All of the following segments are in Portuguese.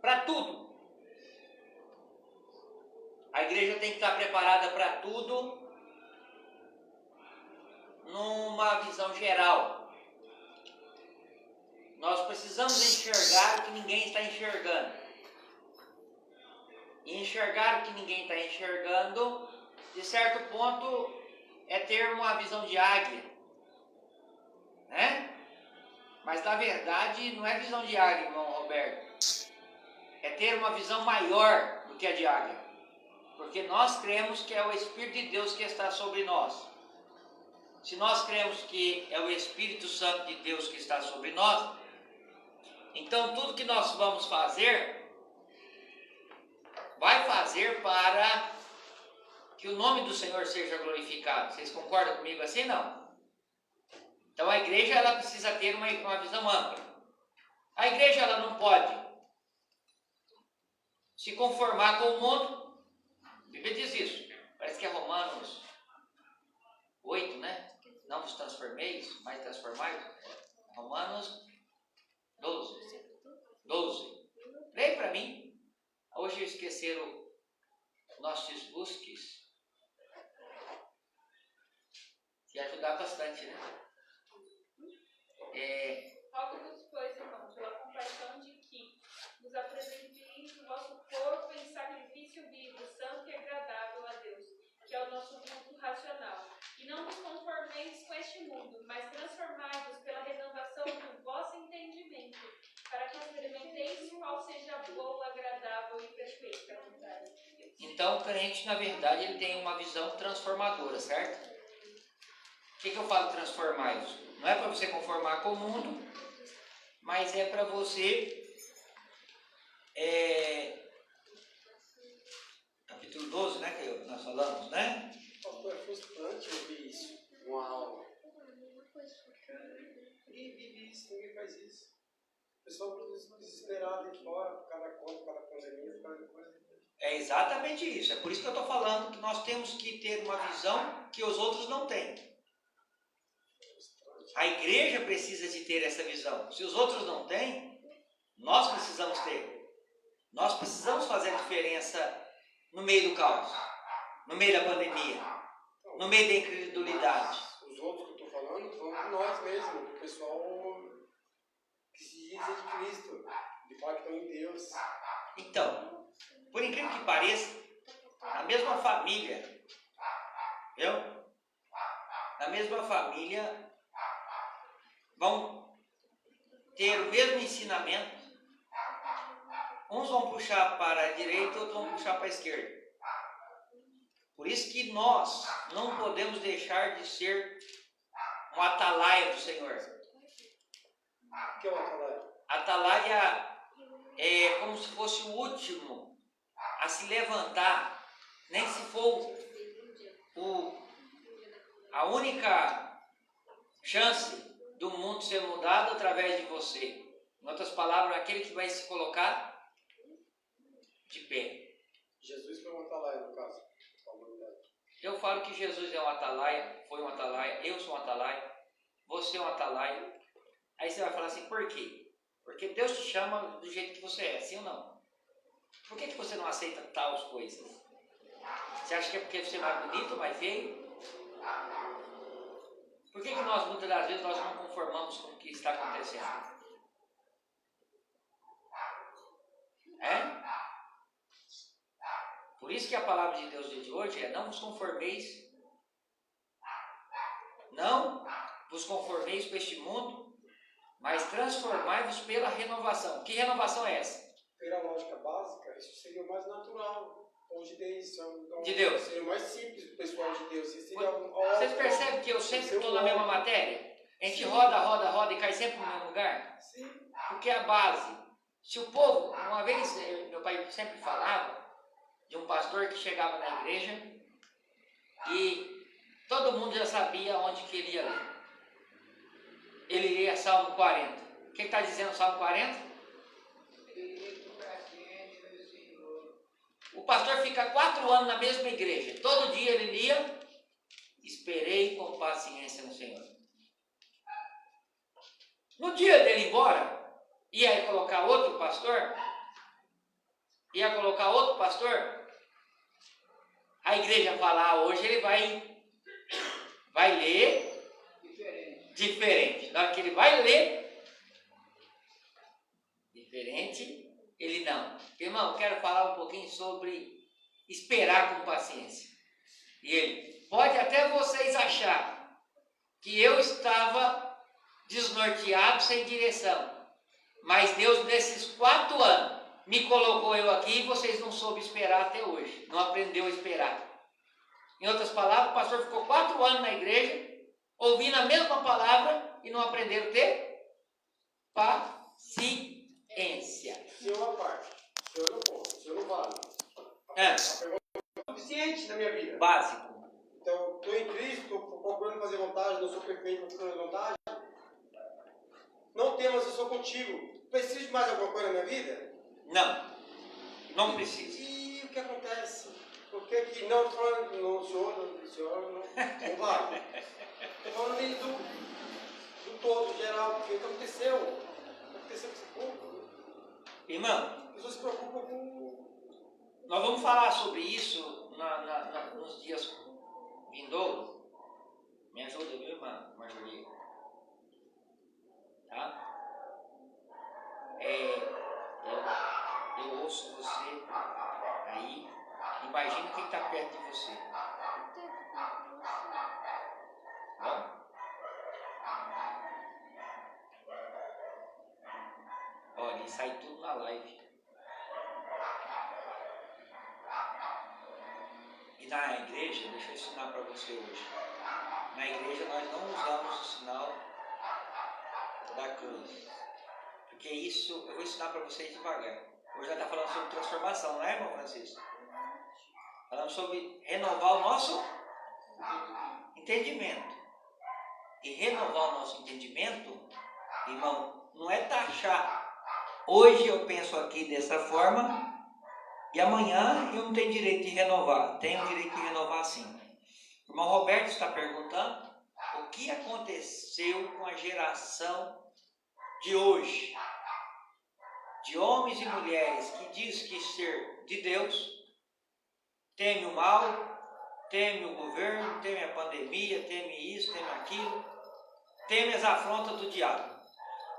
para tudo. A igreja tem que estar preparada para tudo numa visão geral. Nós precisamos enxergar o que ninguém está enxergando. E enxergar o que ninguém está enxergando, de certo ponto, é ter uma visão de águia. Né? Mas na verdade não é visão de águia, irmão Roberto. É ter uma visão maior do que a de águia. Porque nós cremos que é o Espírito de Deus que está sobre nós. Se nós cremos que é o Espírito Santo de Deus que está sobre nós, então tudo que nós vamos fazer, vai fazer para que o nome do Senhor seja glorificado. Vocês concordam comigo assim? Não? Então a igreja ela precisa ter uma visão ampla. A igreja ela não pode se conformar com o mundo. A Bíblia diz isso. Parece que é Romanos 8, né? Não vos transformeis, mas transformai. Romanos 12. Leia para mim. Hoje esqueceram nossos busques. Que ajudar bastante, né? Rogo-vos, pois, irmão, pela compaixão de que nos apresenteis o vosso corpo em sacrifício vivo, santo e agradável a Deus, que é o nosso culto racional. E não vos conformeis com este mundo, mas transformai-vos pela renovação do vosso entendimento, para que experimenteis qual seja a boa, agradável e perfeita vontade de Deus. Então o crente, na verdade, ele tem uma visão transformadora, certo? O que eu falo transformar-vos? Não é para você conformar com o mundo, mas é para você... Capítulo 12, né, que nós falamos, né? Pastor, é frustrante ouvir isso, uma aula. Ninguém vive isso, ninguém faz isso. O pessoal produz desesperado aí fora, por cada conta, cada pandemia, por cada coisa. É exatamente isso. É por isso que eu estou falando que nós temos que ter uma visão que os outros não têm. A igreja precisa de ter essa visão. Se os outros não têm, nós precisamos ter. Nós precisamos fazer a diferença no meio do caos, no meio da pandemia, no meio da incredulidade. Os outros que eu estou falando, falando de nós mesmos, do pessoal que se diz de Cristo, de falar que estão em Deus. Então, por incrível que pareça, na mesma família, viu? Na mesma família, vão ter o mesmo ensinamento. Uns vão puxar para a direita, outros vão puxar para a esquerda. Por isso que nós não podemos deixar de ser um atalaia do Senhor. O que é o atalaia? Atalaia é como se fosse o último a se levantar, nem se for a única chance do mundo ser mudado através de você. Em outras palavras, aquele que vai se colocar de pé. Jesus foi um atalaia, no caso. Eu falo que Jesus é um atalaia, foi um atalaia, eu sou um atalaia, você é um atalaia. Aí você vai falar assim, por quê? Porque Deus te chama do jeito que você é, sim ou não? Por que você não aceita tais coisas? Você acha que é porque você é mais bonito, mais feio? Por que nós, muitas das vezes, nós não conformamos com o que está acontecendo? Por isso que a palavra de Deus de hoje é: não vos conformeis com este mundo, mas transformai-vos pela renovação. Que renovação é essa? Pela lógica básica, isso seria o mais natural. De Deus. De Deus. Seria o mais simples do pessoal de Deus. Vocês percebem que eu sempre estou na mesma matéria? A gente roda e cai sempre no mesmo lugar? Sim. Porque é a base. Se o povo, uma vez, meu pai sempre falava de um pastor que chegava na igreja e todo mundo já sabia onde que ele ia ler. Ele lia Salmo 40. O que está dizendo o Salmo 40? O pastor fica 4 anos na mesma igreja. Todo dia ele lia: esperei com paciência no Senhor. No dia dele ir embora, e aí colocar outro pastor, ia colocar outro pastor, a igreja falar hoje ele vai ler diferente. Na hora que ele vai ler diferente, ele não. Irmão, eu quero falar um pouquinho sobre esperar com paciência. E ele, pode até vocês achar que eu estava desnorteado, sem direção. Mas Deus, nesses 4 anos, me colocou eu aqui e vocês não soube esperar até hoje. Não aprendeu a esperar. Em outras palavras, o pastor ficou 4 anos na igreja, ouvindo a mesma palavra e não aprenderam a ter paciência. Senhor à parte. Senhor não pode. Senhor não vale. É. A pergunta é suficiente na minha vida. Básico. Então, estou em Cristo, estou procurando fazer vontade, não sou perfeito, estou procurando vontade. Não temos, eu sou contigo. Preciso de mais alguma coisa na minha vida? Não precisa. E o que acontece? Por que que não estou falando no senhor não vale? Estou falando do todo, geral, porque o que aconteceu? O que aconteceu com esse povo? Irmão, As pessoas se preocupam com... nós vamos falar sobre isso nos dias vindouros. Me ajuda, viu, irmã Marjorie? Tá? Eu ouço você aí. Imagina quem está perto de você. Bom? Olha, sai tudo na live. E na igreja, deixa eu ensinar para você hoje. Na igreja nós não usamos o sinal da cruz. Porque isso eu vou ensinar para vocês devagar. Hoje já está falando sobre transformação, não é, irmão Francisco? Falando sobre renovar o nosso entendimento. E renovar o nosso entendimento, irmão, não é taxar. Hoje eu penso aqui dessa forma e amanhã eu não tenho direito de renovar. Tenho direito de renovar sim. O irmão Roberto está perguntando o que aconteceu com a geração de hoje, de homens e mulheres que diz que ser de Deus, teme o mal, teme o governo, teme a pandemia, teme isso, teme aquilo, teme as afrontas do diabo.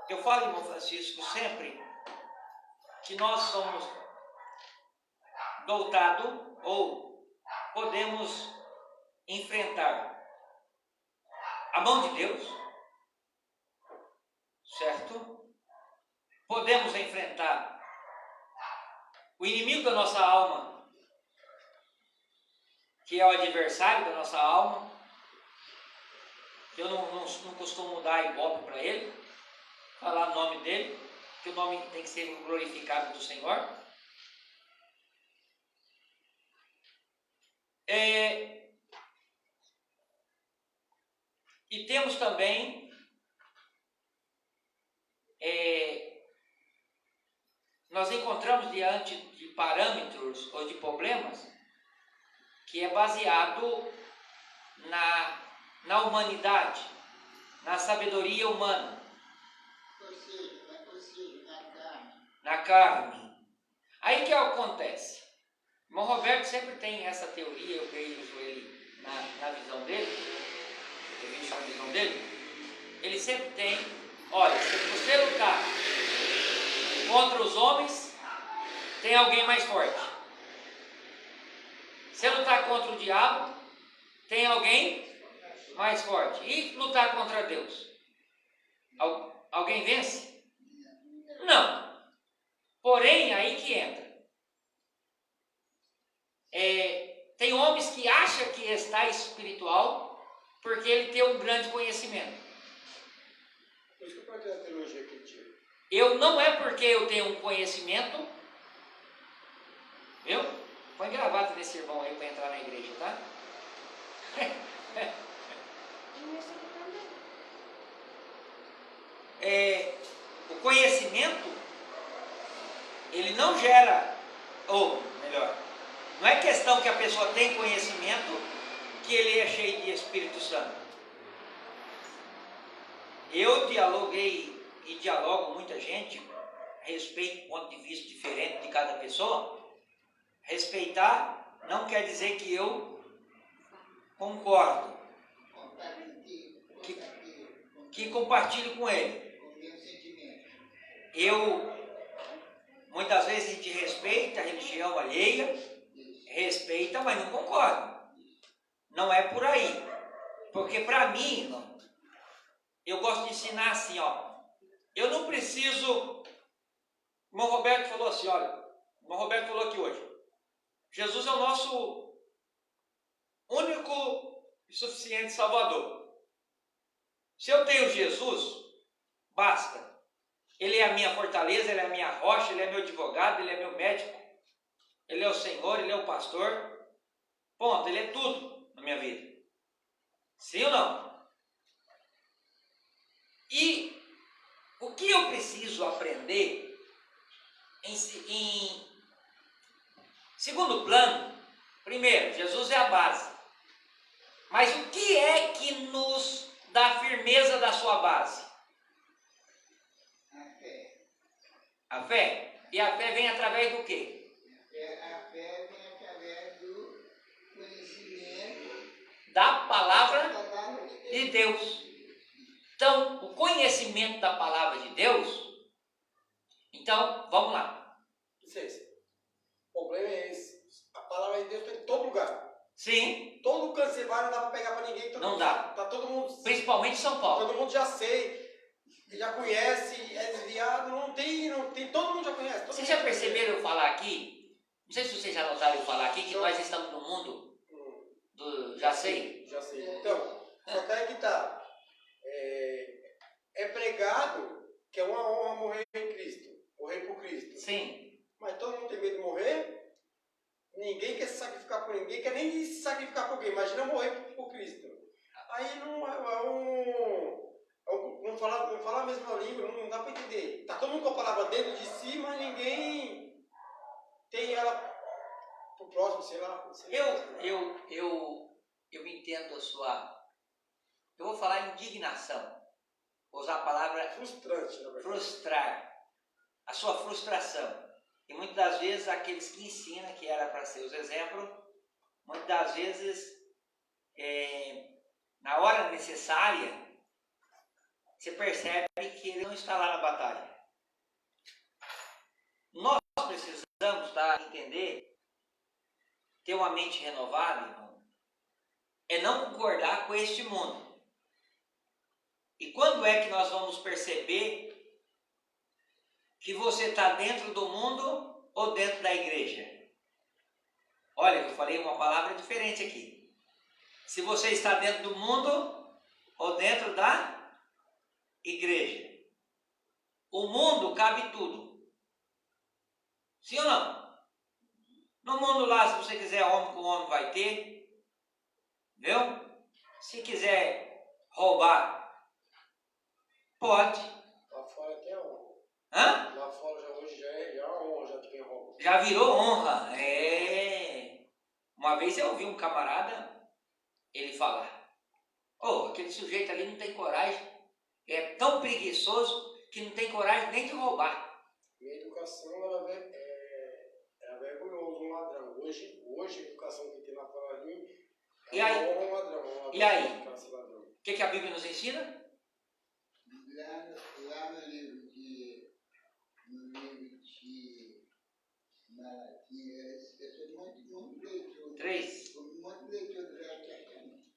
Eu falo, irmão Francisco, sempre que nós somos dotados ou podemos enfrentar a mão de Deus, certo? Podemos enfrentar o inimigo da nossa alma, que é o adversário da nossa alma. Eu não costumo dar ibope para ele, falar o nome dele, que o nome tem que ser glorificado do Senhor. E temos também nós encontramos diante de parâmetros ou de problemas que é baseado na humanidade, na sabedoria humana, na carne. Aí que acontece? O irmão Roberto sempre tem essa teoria, eu vejo ele na visão dele, ele sempre tem, olha, se você lutar contra os homens, tem alguém mais forte. Se lutar contra o diabo, tem alguém mais forte. E lutar contra Deus? Alguém vence? Não. Porém, aí que entra. Tem homens que acham que está espiritual porque ele tem um grande conhecimento. Por isso que eu perguntei a teologia que ele tinha. Eu não é porque eu tenho um conhecimento, viu? Põe gravata desse irmão aí para entrar na igreja, tá? O conhecimento, ele não gera, ou melhor, não é questão que a pessoa tem conhecimento que ele é cheio de Espírito Santo. Eu dialoguei e dialogo com muita gente, respeito o ponto de vista diferente de cada pessoa, Respeitar não quer dizer que eu concordo, que compartilho com ele. Muitas vezes a gente respeita a religião alheia, respeita, mas não concorda. Não é por aí. Porque para mim, eu gosto de ensinar assim, ó. Eu não preciso... O irmão Roberto falou assim, olha. O irmão Roberto falou aqui hoje. Jesus é o nosso único e suficiente Salvador. Se eu tenho Jesus, basta. Ele é a minha fortaleza, ele é a minha rocha, ele é meu advogado, ele é meu médico. Ele é o Senhor, ele é o pastor. Ponto, ele é tudo na minha vida. Sim ou não? E o que eu preciso aprender em segundo plano, primeiro, Jesus é a base. Mas o que é que nos dá firmeza da sua base? A fé. A fé? E a fé vem através do quê? A fé vem através do conhecimento Da palavra da palavra de Deus. Então, o conhecimento da palavra de Deus. Então, vamos lá. Licença. O problema é esse. A palavra de Deus está em todo lugar. Sim, Todo canto você vai, não dá para pegar para ninguém. Não dá. Tá todo mundo... principalmente em São Paulo. Todo mundo já sei, já conhece, é desviado, não tem, todo mundo já conhece. Vocês já perceberam eu falar aqui? Não sei se vocês já notaram eu falar aqui que nós estamos no mundo do já sei. Já sei. Então, só que aí que tá. É pregado que é uma honra morrer em Cristo, morrer por Cristo. Sim. Mas todo mundo tem medo de morrer. Ninguém quer se sacrificar por ninguém, quer nem se sacrificar por alguém. Imagina morrer por Cristo. Aí não fala a mesma língua, não dá para entender. Tá todo mundo com a palavra dentro de si, mas ninguém tem ela pro próximo, sei lá. Eu entendo a sua... Eu vou falar indignação. Vou usar a palavra Frustrante, na verdade. frustrar. A sua frustração. E muitas das vezes aqueles que ensinam, que era para ser os exemplos, muitas das vezes, na hora necessária, você percebe que ele não está lá na batalha. Nós precisamos entender, ter uma mente renovada, irmão, é não concordar com este mundo. E quando é que nós vamos perceber que você está dentro do mundo ou dentro da igreja? Olha, eu falei uma palavra diferente aqui. Se você está dentro do mundo ou dentro da igreja. O mundo cabe tudo. Sim ou não? No mundo lá, se você quiser homem com homem, vai ter. Viu? Se quiser roubar, pode. Lá fora até honra. Hã? Lá fora hoje já é uma honra, já tem roubo. Já virou honra. Uma vez eu ouvi um camarada, ele falar: aquele sujeito ali não tem coragem, é tão preguiçoso que não tem coragem nem de roubar. E a educação era vergonhoso um ladrão. Hoje a educação que tem lá fora ali E aí? Um ladrão. E aí? Ladrão. O que a Bíblia nos ensina? Lá no livro de Malaquias, eu sou muito leitor. 3. Sou muito leitor do Velho Testamento.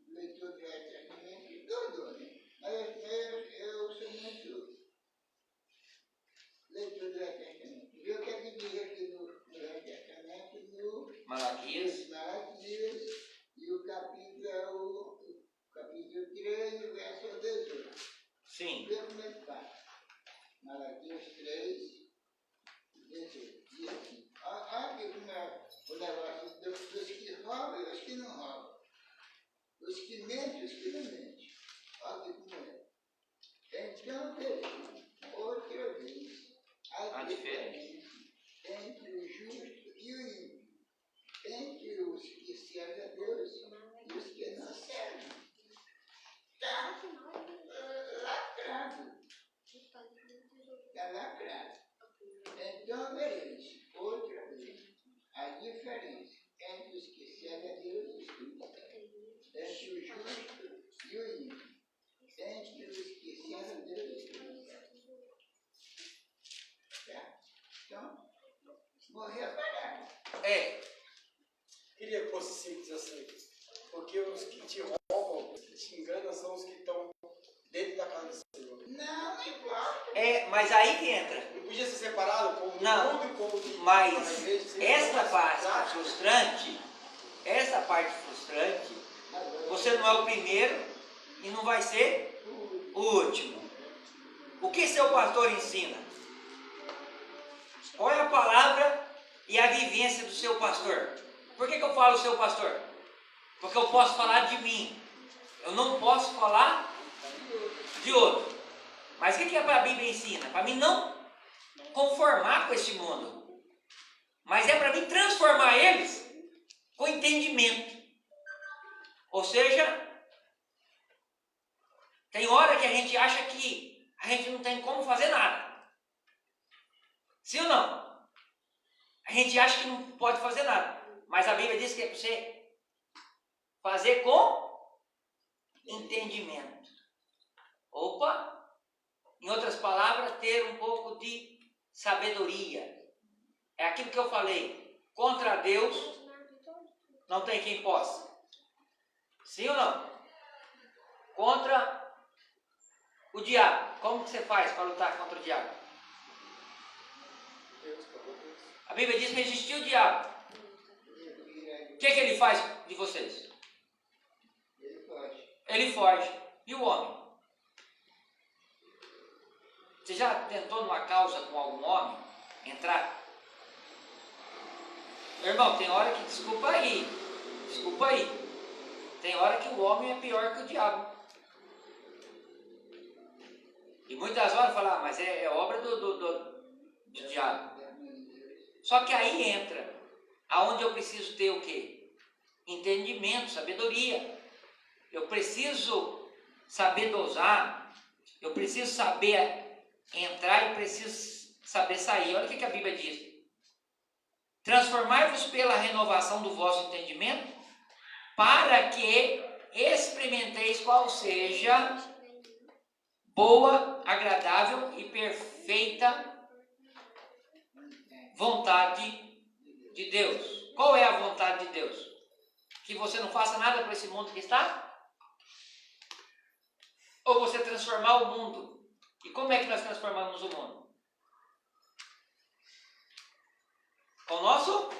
Leitor do Velho Testamento e tudo, né? Mas eu sou muito leitor do Velho Testamento. Vê o que é que diz aqui no Velho Testamento, no Malaquias. Malaquias, e o capítulo 3, o verso 18. Sim. Vê como é que faz. Malaquias 3, 18. Diz assim: olha aqui como é o negócio dos que roubam e os que não roubam. Os que mentem e os que não mentem. Olha aqui como é. Então teremos outra vez a diferença entre o justo e o ímpio, entre os que servem a Deus e os que não servem. Está lacrado. Está lacrado. Então vereis outra vez a diferença morrer apagado. É. Queria que fosse simples assim. Porque os que te roubam, os que te enganam, são os que estão dentro da casa do Senhor. Não importa. É, mas aí que entra. Não podia ser separado o povo do Não, mundo e o povo da Mas igreja. Seria essa mais parte prático. frustrante, você não é o primeiro e não vai ser o último. O que seu pastor ensina? Qual é a palavra e a vivência do seu pastor? Por que eu falo seu pastor? Porque eu posso falar de mim. Eu não posso falar de outro. Mas o que a Bíblia ensina? Para mim não conformar com esse mundo. Mas é para mim transformar eles com entendimento. Ou seja, tem hora que a gente acha que a gente não tem como fazer nada. Sim ou não? A gente acha que não pode fazer nada. Mas a Bíblia diz que é para você fazer com entendimento. Opa! Em outras palavras, ter um pouco de sabedoria. É aquilo que eu falei. Contra Deus não tem quem possa. Sim ou não? Contra o diabo. Como que você faz para lutar contra o diabo? A Bíblia diz resistir o diabo. O que ele faz de vocês? Ele foge. E o homem? Você já tentou numa causa com algum homem entrar? Meu irmão, tem hora que, desculpa aí, tem hora que o homem é pior que o diabo. E muitas horas falam, mas é obra do diabo. Só que aí entra, aonde eu preciso ter o quê? Entendimento, sabedoria. Eu preciso saber dosar, eu preciso saber entrar e preciso saber sair. Olha o que a Bíblia diz. Transformai-vos pela renovação do vosso entendimento, para que experimenteis qual seja boa, agradável e perfeita vontade de Deus. Qual é a vontade de Deus? Que você não faça nada para esse mundo que está? Ou você transformar o mundo? E como é que nós transformamos o mundo? Com o nosso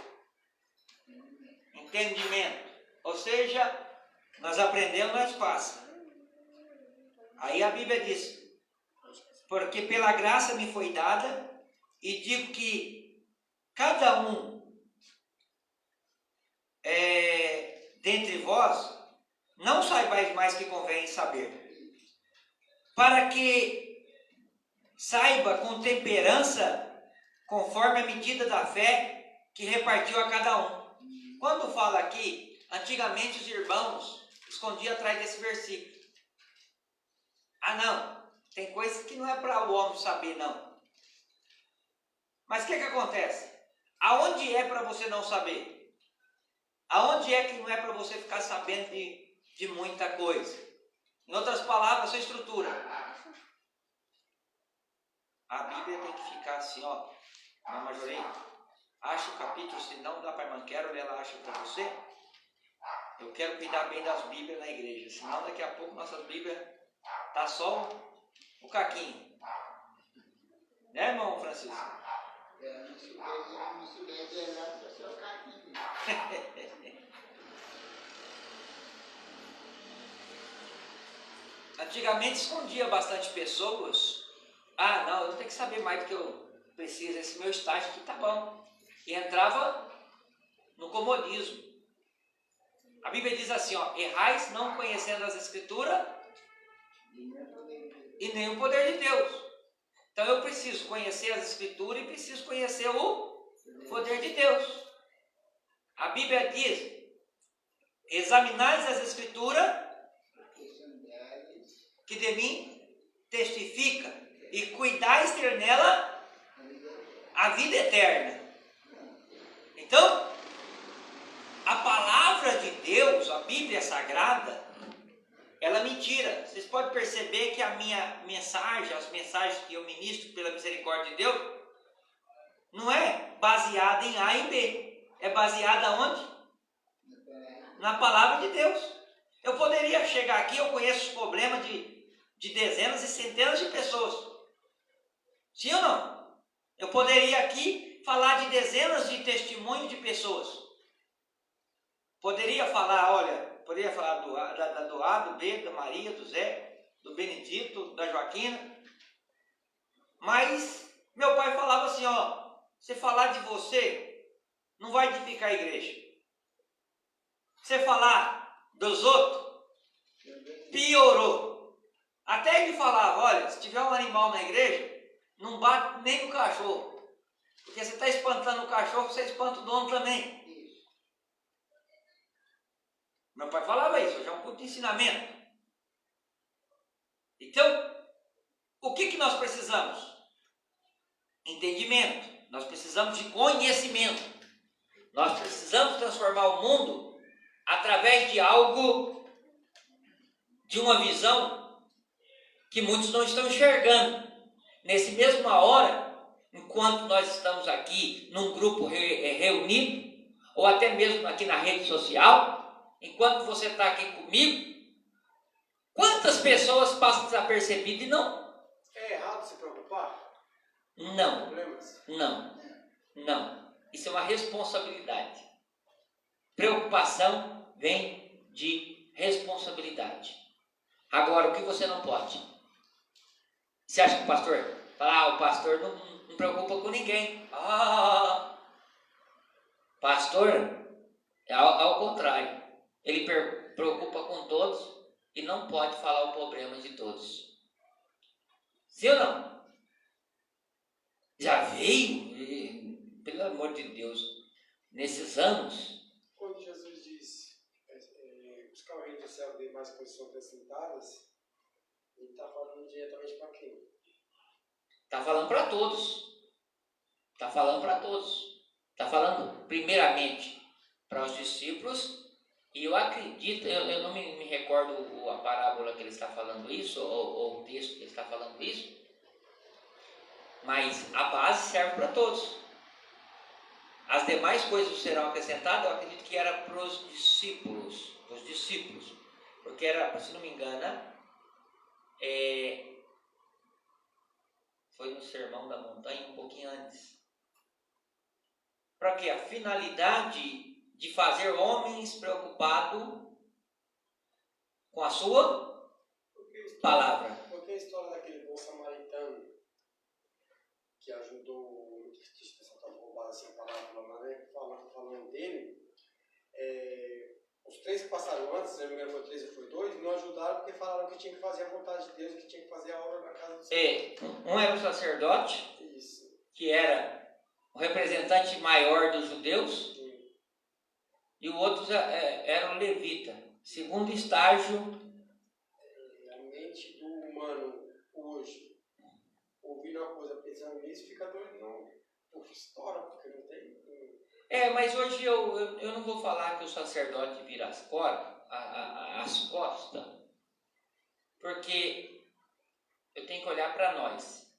entendimento. Ou seja, nós aprendemos, nós passa. Aí a Bíblia diz, porque pela graça me foi dada, e digo que cada um dentre vós não saibais mais que convém saber, para que saiba com temperança, conforme a medida da fé que repartiu a cada um. Quando fala aqui, antigamente os irmãos escondiam atrás desse versículo. Ah não, tem coisas que não é para o homem saber não. Mas o que acontece? Aonde é para você não saber? Aonde é que não é para você ficar sabendo de muita coisa? Em outras palavras, a sua estrutura. A Bíblia tem que ficar assim, ó. Na maioria, acha o capítulo, se não dá para a irmã, quero ler, ela acha para você. Eu quero cuidar bem das Bíblias na igreja, senão daqui a pouco nossas Bíblias tá só o caquinho. Né, irmão Francisco? Não souber de errado, vai ser o caminho. Antigamente escondia bastante pessoas. Ah, não, eu tenho que saber mais do que eu preciso. Esse meu estágio aqui tá bom. E entrava no comodismo. A Bíblia diz assim, ó, errais não conhecendo as Escrituras e nem o poder de Deus. Então eu preciso conhecer as Escrituras e preciso conhecer o poder de Deus. A Bíblia diz, examinais as Escrituras que de mim testifica e cuidais ter nela a vida eterna. Então, a palavra de Deus, a Bíblia Sagrada, ela me tira. Vocês podem perceber que a minha mensagem, as mensagens que eu ministro pela misericórdia de Deus, não é baseada em A e B. É baseada onde? Na palavra de Deus. Eu poderia chegar aqui, eu conheço os problemas de dezenas e centenas de pessoas. Sim ou não? Eu poderia aqui falar de dezenas de testemunhos de pessoas. Poderia falar, olha, poderia falar do A, do B, da Maria, do Zé, do Benedito, da Joaquina. Mas meu pai falava assim, ó, se falar de você, não vai edificar a igreja. Se falar dos outros, piorou. Até ele falava, olha, se tiver um animal na igreja, não bate nem no cachorro. Porque você está espantando o cachorro, você espanta o dono também. Meu pai falava isso, hoje é um culto de ensinamento. Então, o que nós precisamos? Entendimento. Nós precisamos de conhecimento. Nós precisamos transformar o mundo através de algo, de uma visão que muitos não estão enxergando. Nesse mesma hora, enquanto nós estamos aqui num grupo reunido, ou até mesmo aqui na rede social, enquanto você está aqui comigo, quantas pessoas passam desapercebidas e não? É errado se preocupar? Não, Problemas? não. Isso é uma responsabilidade. Preocupação vem de responsabilidade. Agora, o que você não pode? Você acha que o pastor fala, o pastor não preocupa com ninguém. Pastor é ao contrário. Ele preocupa com todos e não pode falar o problema de todos. Sim ou não? Já veio, pelo amor de Deus, nesses anos. Quando Jesus diz, buscar o reino do céu de mais coisas são acrescentadas, ele está falando diretamente para quem? Está falando para todos. Está falando para todos. Está falando primeiramente para os discípulos. E eu acredito, eu não me recordo a parábola que ele está falando isso, ou o texto que ele está falando isso, mas a base serve para todos. As demais coisas serão acrescentadas, eu acredito que era para os discípulos, porque era, se não me engano, foi no Sermão da Montanha, um pouquinho antes. Para quê? A finalidade de fazer homens preocupados com a sua palavra. Porque a história daquele bom samaritano que ajudou, deixa eu tentar roubar assim a palavra, né? Falando dele, os três que passaram antes, se não me engano foi 3 ou foi 2, não ajudaram porque falaram que tinha que fazer a vontade de Deus, que tinha que fazer a obra na casa do Senhor. Um era o sacerdote, Isso. que era o representante maior dos judeus, e o outro era o levita. Segundo estágio. A mente do humano hoje, ouvindo uma coisa pensando nisso, fica doido, não estoura, porque não tem. Mas hoje eu não vou falar que o sacerdote vira as costas, porque eu tenho que olhar para nós.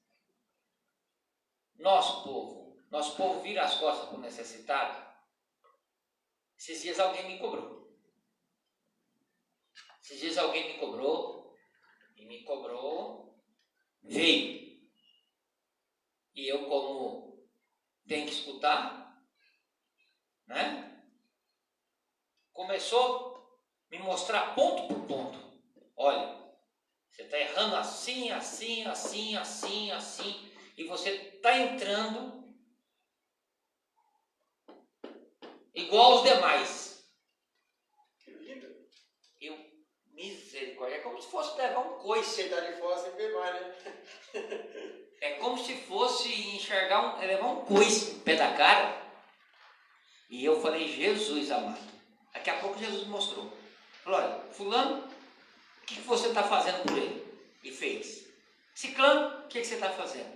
Nosso povo vira as costas para o necessitado. Esses dias alguém me cobrou. Veio. E eu, como tenho que escutar, né? Começou a me mostrar ponto por ponto. Olha, você está errando assim, e você está entrando igual aos demais. Que lindo. Misericórdia, é como se fosse levar um coice. Você está de fora, você vê mais, né? É como se fosse levar um coice no pé da cara. E eu falei, Jesus amado. Daqui a pouco Jesus me mostrou. Falou, olha, fulano, o que você está fazendo por ele? E fez. Ciclano, o que você está fazendo?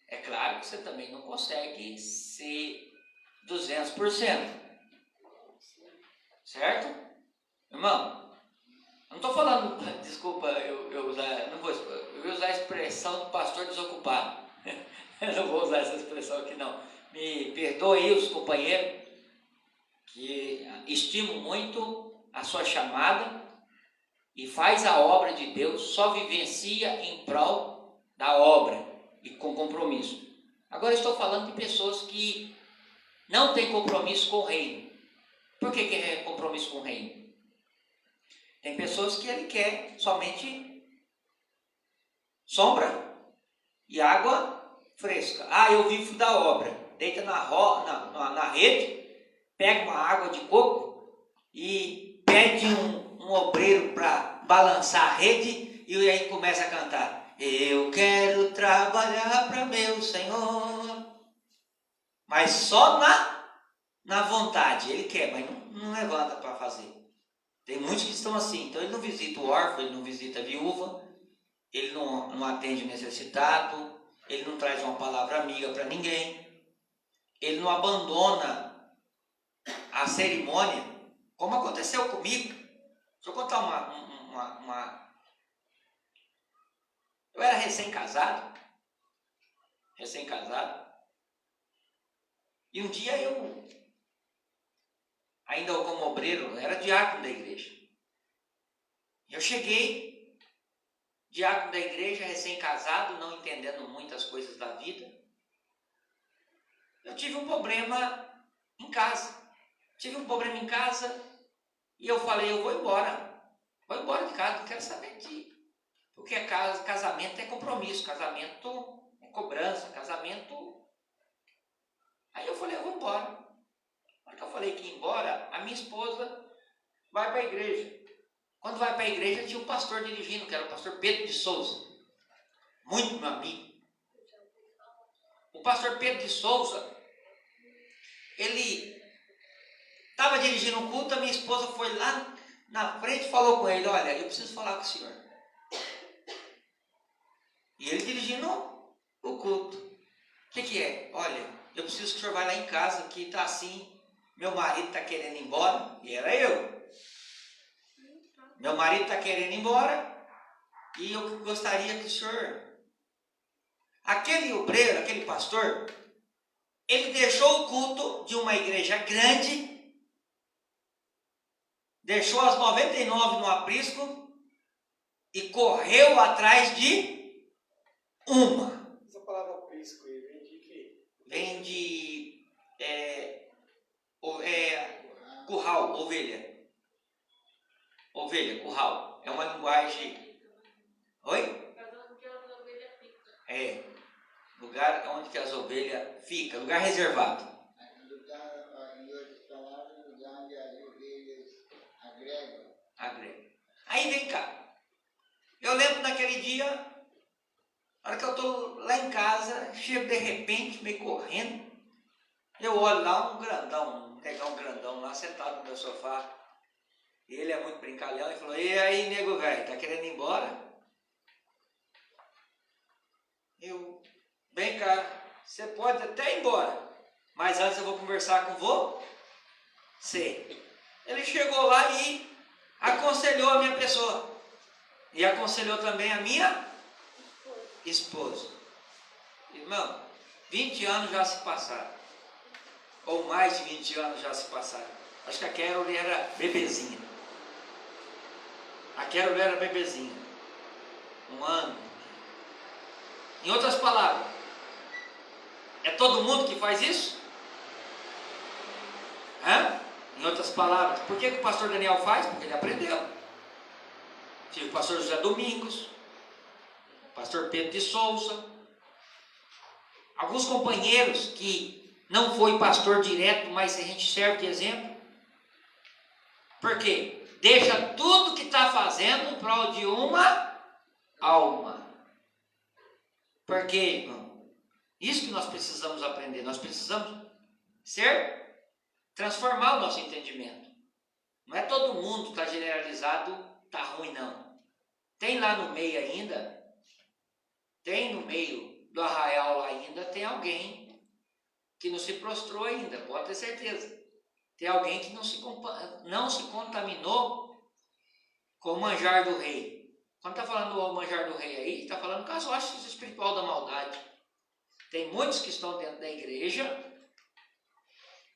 É claro que você também não consegue ser 200%. Certo? Irmão, eu não estou falando, desculpa, eu ia usar a expressão do pastor desocupado. Eu não vou usar essa expressão aqui não. Me perdoe aí os companheiros, que estimo muito a sua chamada e faz a obra de Deus, só vivencia em prol da obra e com compromisso. Agora estou falando de pessoas que não têm compromisso com o reino. Por que é compromisso com o reino? Tem pessoas que ele quer somente sombra e água fresca. Ah, eu vivo da obra. Deita na rede, pega uma água de coco e pede um obreiro para balançar a rede e aí começa a cantar. Eu quero trabalhar para meu Senhor. Mas só na vontade. Ele quer, mas não levanta para fazer. Tem muitos que estão assim. Então ele não visita o órfão, ele não visita a viúva, ele não atende o necessitado, ele não traz uma palavra amiga para ninguém, ele não abandona a cerimônia, como aconteceu comigo. Deixa eu contar uma... Eu era recém-casado, e um dia eu, ainda como obreiro, era diácono da igreja. Eu cheguei, diácono da igreja, recém-casado, não entendendo muitas coisas da vida. Eu tive um problema em casa. E eu falei, eu vou embora de casa, não quero saber de... Porque casamento é compromisso, casamento é cobrança, casamento... Aí eu falei, eu vou embora. Na hora que eu falei que ia embora, a minha esposa vai para a igreja. Quando vai para a igreja, tinha um pastor dirigindo, que era o pastor Pedro de Souza. Muito meu amigo. O pastor Pedro de Souza, ele estava dirigindo um culto, a minha esposa foi lá na frente e falou com ele, olha, eu preciso falar com o senhor. E ele dirigindo o culto. O que é? Olha, eu preciso que o senhor vá lá em casa, que está assim, meu marido está querendo ir embora, e era eu. Meu marido está querendo ir embora, e eu gostaria que o senhor... Aquele obreiro, aquele pastor, ele deixou o culto de uma igreja grande, deixou as 99 no aprisco e correu atrás de uma. Essa palavra aprisco aí vem de quê? Vem de curral, ovelha. Ovelha, curral. É uma linguagem... Oi? É. Lugar onde que as ovelhas ficam. Lugar reservado. Em outras palavras, lugar onde as ovelhas agregam. Aí vem cá. Eu lembro naquele dia, na hora que eu estou lá em casa, chego de repente, meio correndo, eu olho lá um negão grandão lá, sentado no meu sofá. E ele é muito brincalhão e falou, e aí, nego velho, tá querendo ir embora? Eu, bem cá, você pode até ir embora, mas antes eu vou conversar com você. Ele chegou lá e aconselhou a minha pessoa. E aconselhou também a minha esposa. Irmão, 20 anos já se passaram. Ou mais de 20 anos já se passaram. Acho que a Carol era bebezinha. Um ano. Em outras palavras, é todo mundo que faz isso? Em outras palavras, por que o pastor Daniel faz? Porque ele aprendeu. Tive o pastor José Domingos, pastor Pedro de Souza, alguns companheiros que não foi pastor direto, mas a gente serve de exemplo. Por quê? Deixa tudo que está fazendo em prol de uma alma. Por quê, irmão? Isso que nós precisamos aprender. Nós precisamos transformar o nosso entendimento. Não é todo mundo que está generalizado, está ruim, não. Tem lá no meio ainda, tem no meio do arraial lá ainda, tem alguém que não se prostrou ainda, pode ter certeza. Tem alguém que não se contaminou com o manjar do rei. Quando está falando do manjar do rei aí, está falando com as hostes espiritual da maldade. Tem muitos que estão dentro da igreja,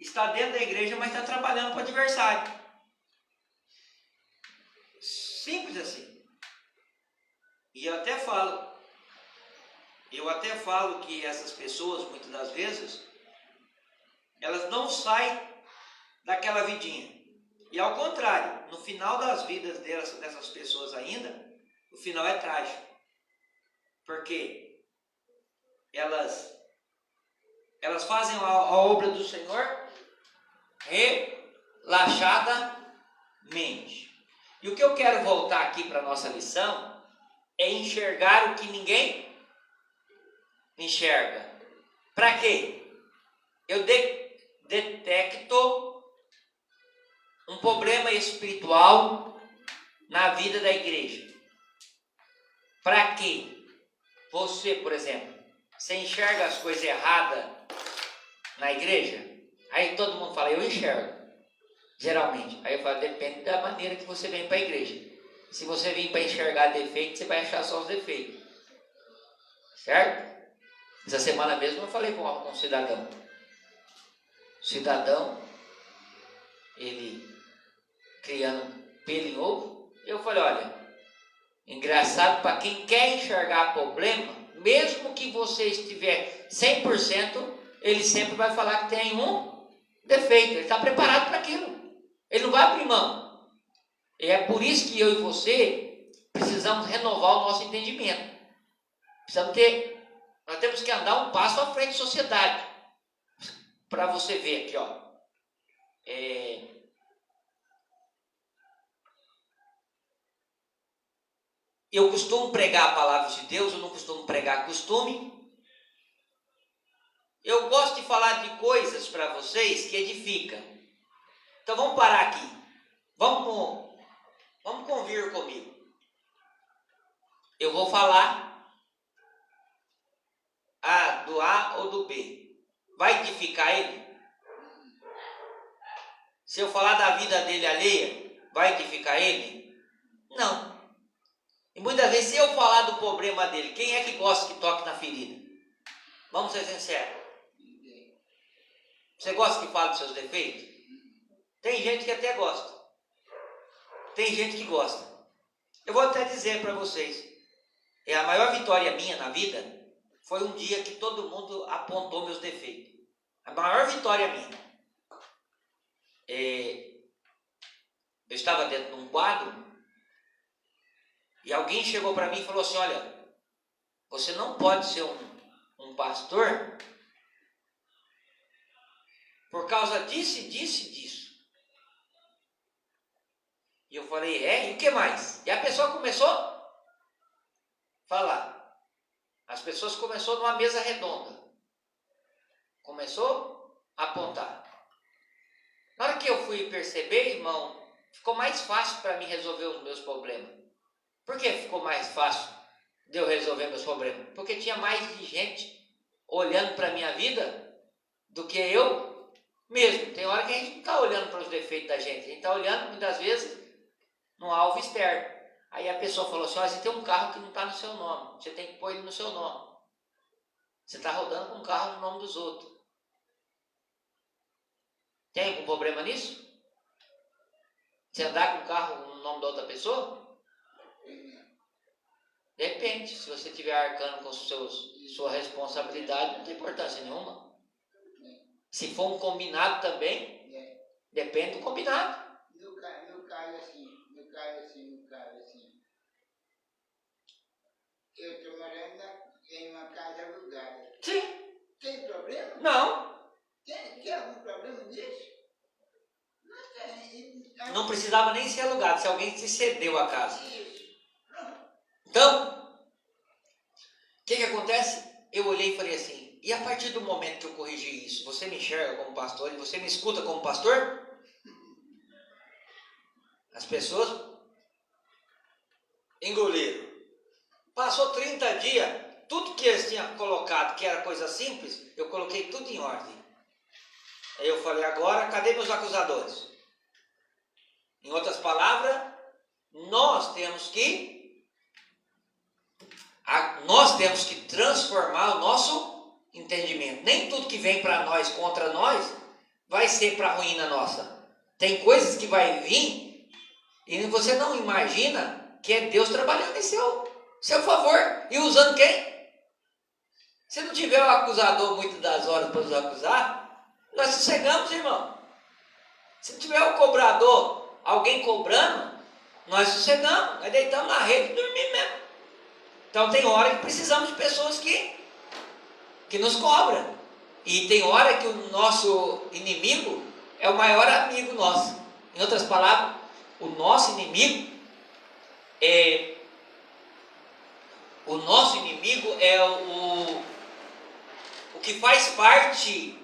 está dentro da igreja, mas está trabalhando para o adversário. Simples assim. E eu até falo que essas pessoas, muitas das vezes, elas não saem daquela vidinha. E ao contrário, no final das vidas dessas pessoas ainda, o final é trágico. Porque elas fazem a obra do Senhor relaxadamente. E o que eu quero voltar aqui para a nossa lição é enxergar o que ninguém enxerga. Para quê? Eu detecto um problema espiritual na vida da igreja. Para quê? Você, por exemplo, você enxerga as coisas erradas na igreja? Aí todo mundo fala, eu enxergo. Geralmente. Aí eu falo, depende da maneira que você vem para a igreja. Se você vir para enxergar defeito, você vai achar só os defeitos. Certo? Essa semana mesmo eu falei com um cidadão. O cidadão, ele criando pelo em ovo. Eu falei, olha, engraçado, para quem quer enxergar problema, mesmo que você estiver 100%, ele sempre vai falar que tem um defeito. Ele está preparado para aquilo. Ele não vai abrir mão. E é por isso que eu e você precisamos renovar o nosso entendimento. Nós temos que andar um passo à frente da sociedade. Para você ver aqui, ó. Eu costumo pregar a palavra de Deus, eu não costumo pregar costume. Eu gosto de falar de coisas para vocês que edificam. Então vamos parar aqui. Vamos convir comigo. Eu vou falar do A ou do B. Vai edificar ele? Se eu falar da vida dele alheia, vai edificar ele? Não. E muitas vezes, se eu falar do problema dele, quem é que gosta que toque na ferida? Vamos ser sinceros. Você gosta que fale dos seus defeitos? Tem gente que até gosta. Tem gente que gosta. Eu vou até dizer para vocês. A maior vitória minha na vida foi um dia que todo mundo apontou meus defeitos. A maior vitória minha. Eu estava dentro de um quadro e alguém chegou para mim e falou assim, olha, você não pode ser um pastor por causa disso, disso e disso. E eu falei, e o que mais? E a pessoa começou a falar. As pessoas começaram numa mesa redonda. Começou a apontar. Na hora que eu fui perceber, irmão, ficou mais fácil para mim resolver os meus problemas. Por que ficou mais fácil de eu resolver meus problemas? Porque tinha mais de gente olhando para a minha vida do que eu mesmo. Tem hora que a gente não está olhando para os defeitos da gente. A gente está olhando, muitas vezes, no alvo externo. Aí a pessoa falou assim, você tem um carro que não está no seu nome. Você tem que pôr ele no seu nome. Você está rodando com um carro no nome dos outros. Tem algum problema nisso? Você andar com um carro no nome da outra pessoa? Depende. Se você estiver arcando com sua responsabilidade, não tem importância nenhuma. Se for um combinado também, depende do combinado. Meu caso assim. Eu estou morando em uma casa alugada. Sim. Tem problema? Não. Tem algum problema disso? Não tem. Não precisava nem ser alugado, se alguém te cedeu a casa. Isso. Então, o que acontece? Eu olhei e falei assim, e a partir do momento que eu corrigi isso, você me enxerga como pastor e você me escuta como pastor? As pessoas engoliram. Passou 30 dias, tudo que eles tinham colocado, que era coisa simples, eu coloquei tudo em ordem. Aí eu falei, agora, cadê meus acusadores? Em outras palavras, nós temos que transformar o nosso entendimento. Nem tudo que vem para nós, contra nós, vai ser para a ruína nossa. Tem coisas que vai vir e você não imagina que é Deus trabalhando em seu favor. E usando quem? Se não tiver o acusador muitas das horas para nos acusar, nós sossegamos, irmão. Se não tiver o cobrador, alguém cobrando, nós sossegamos, nós deitamos na rede e dormimos mesmo. Então tem hora que precisamos de pessoas que nos cobram. E tem hora que o nosso inimigo é o maior amigo nosso. Em outras palavras, o nosso inimigo é o que faz parte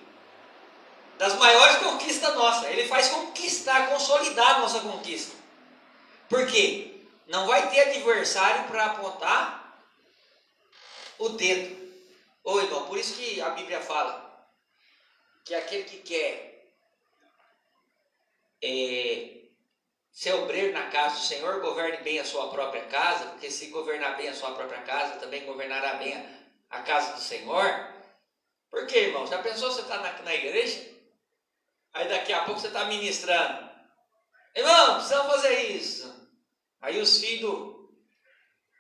das maiores conquistas nossas. Ele faz conquistar, consolidar a nossa conquista. Por quê? Não vai ter adversário para apontar o dedo. Ô irmão, por isso que a Bíblia fala que aquele que quer ser obreiro na casa do Senhor, governe bem a sua própria casa, porque se governar bem a sua própria casa, também governará bem a casa do Senhor. Por quê, irmão? Já pensou você está na igreja? Aí daqui a pouco você está ministrando. Irmão, precisamos fazer isso. Aí os filhos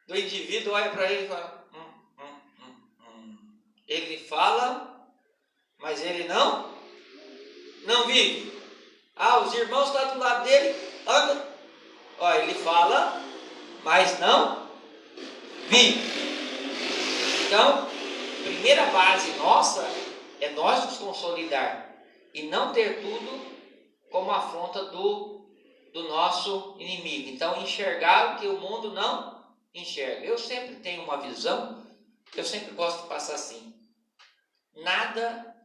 do indivíduo olham para ele e falam, Ele fala, mas ele não vive. Os irmãos estão do lado dele, anda. Ele fala, mas não vive. Então, primeira base nossa é nós nos consolidar e não ter tudo como afronta do nosso inimigo. Então, enxergar o que o mundo não enxerga. Eu sempre tenho uma visão, eu sempre gosto de passar assim. Nada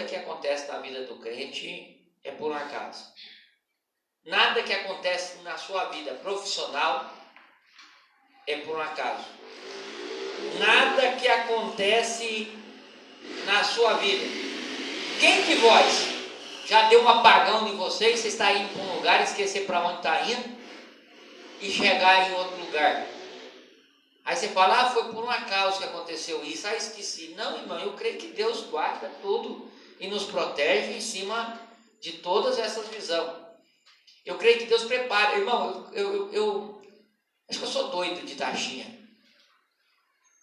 que acontece na vida do crente é por um acaso. Nada que acontece na sua vida profissional é por um acaso. Nada que acontece na sua vida. Quem de vós já deu um apagão em você e você está indo para um lugar, esquecer para onde está indo e chegar em outro lugar? Aí você fala, foi por um acaso que aconteceu isso, esqueci. Não, irmão, eu creio que Deus guarda tudo e nos protege em cima de todas essas visões. Eu creio que Deus prepara. Irmão, eu acho que eu sou doido de taxinha.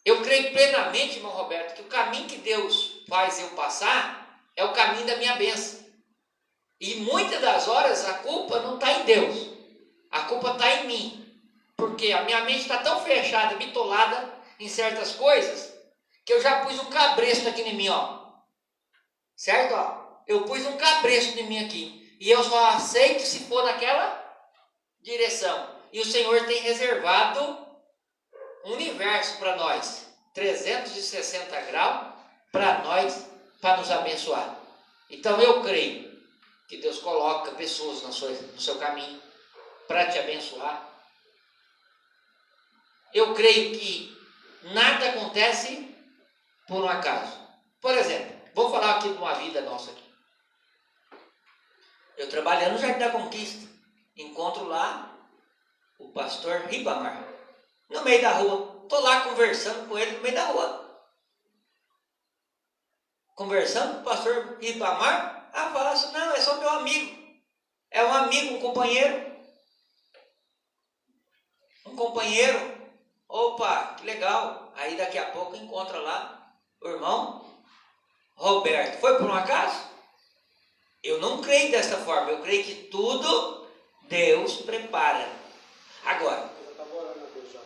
Eu creio plenamente, irmão Roberto, que o caminho que Deus faz eu passar é o caminho da minha bênção. E muitas das horas a culpa não está em Deus, a culpa está em mim. Porque a minha mente está tão fechada, bitolada em certas coisas, que eu já pus um cabresto aqui em mim, ó. Certo? Ó? Eu pus um cabresto em mim aqui. E eu só aceito se for naquela direção. E o Senhor tem reservado um universo para nós. 360 graus para nós, para nos abençoar. Então eu creio que Deus coloca pessoas no seu caminho para te abençoar. Eu creio que nada acontece por um acaso. Por exemplo, vou falar aqui de uma vida nossa aqui. Eu trabalhando no Jardim da Conquista, encontro lá o pastor Ribamar, no meio da rua. Estou lá conversando com ele no meio da rua. Conversando com o pastor Ribamar, fala assim, não, é só meu amigo. É um amigo, um companheiro. Um companheiro. Opa, que legal. Aí daqui a pouco encontra lá o irmão Roberto. Foi por um acaso? Eu não creio dessa forma. Eu creio que tudo Deus prepara. Agora. Eu estava orando a Deus já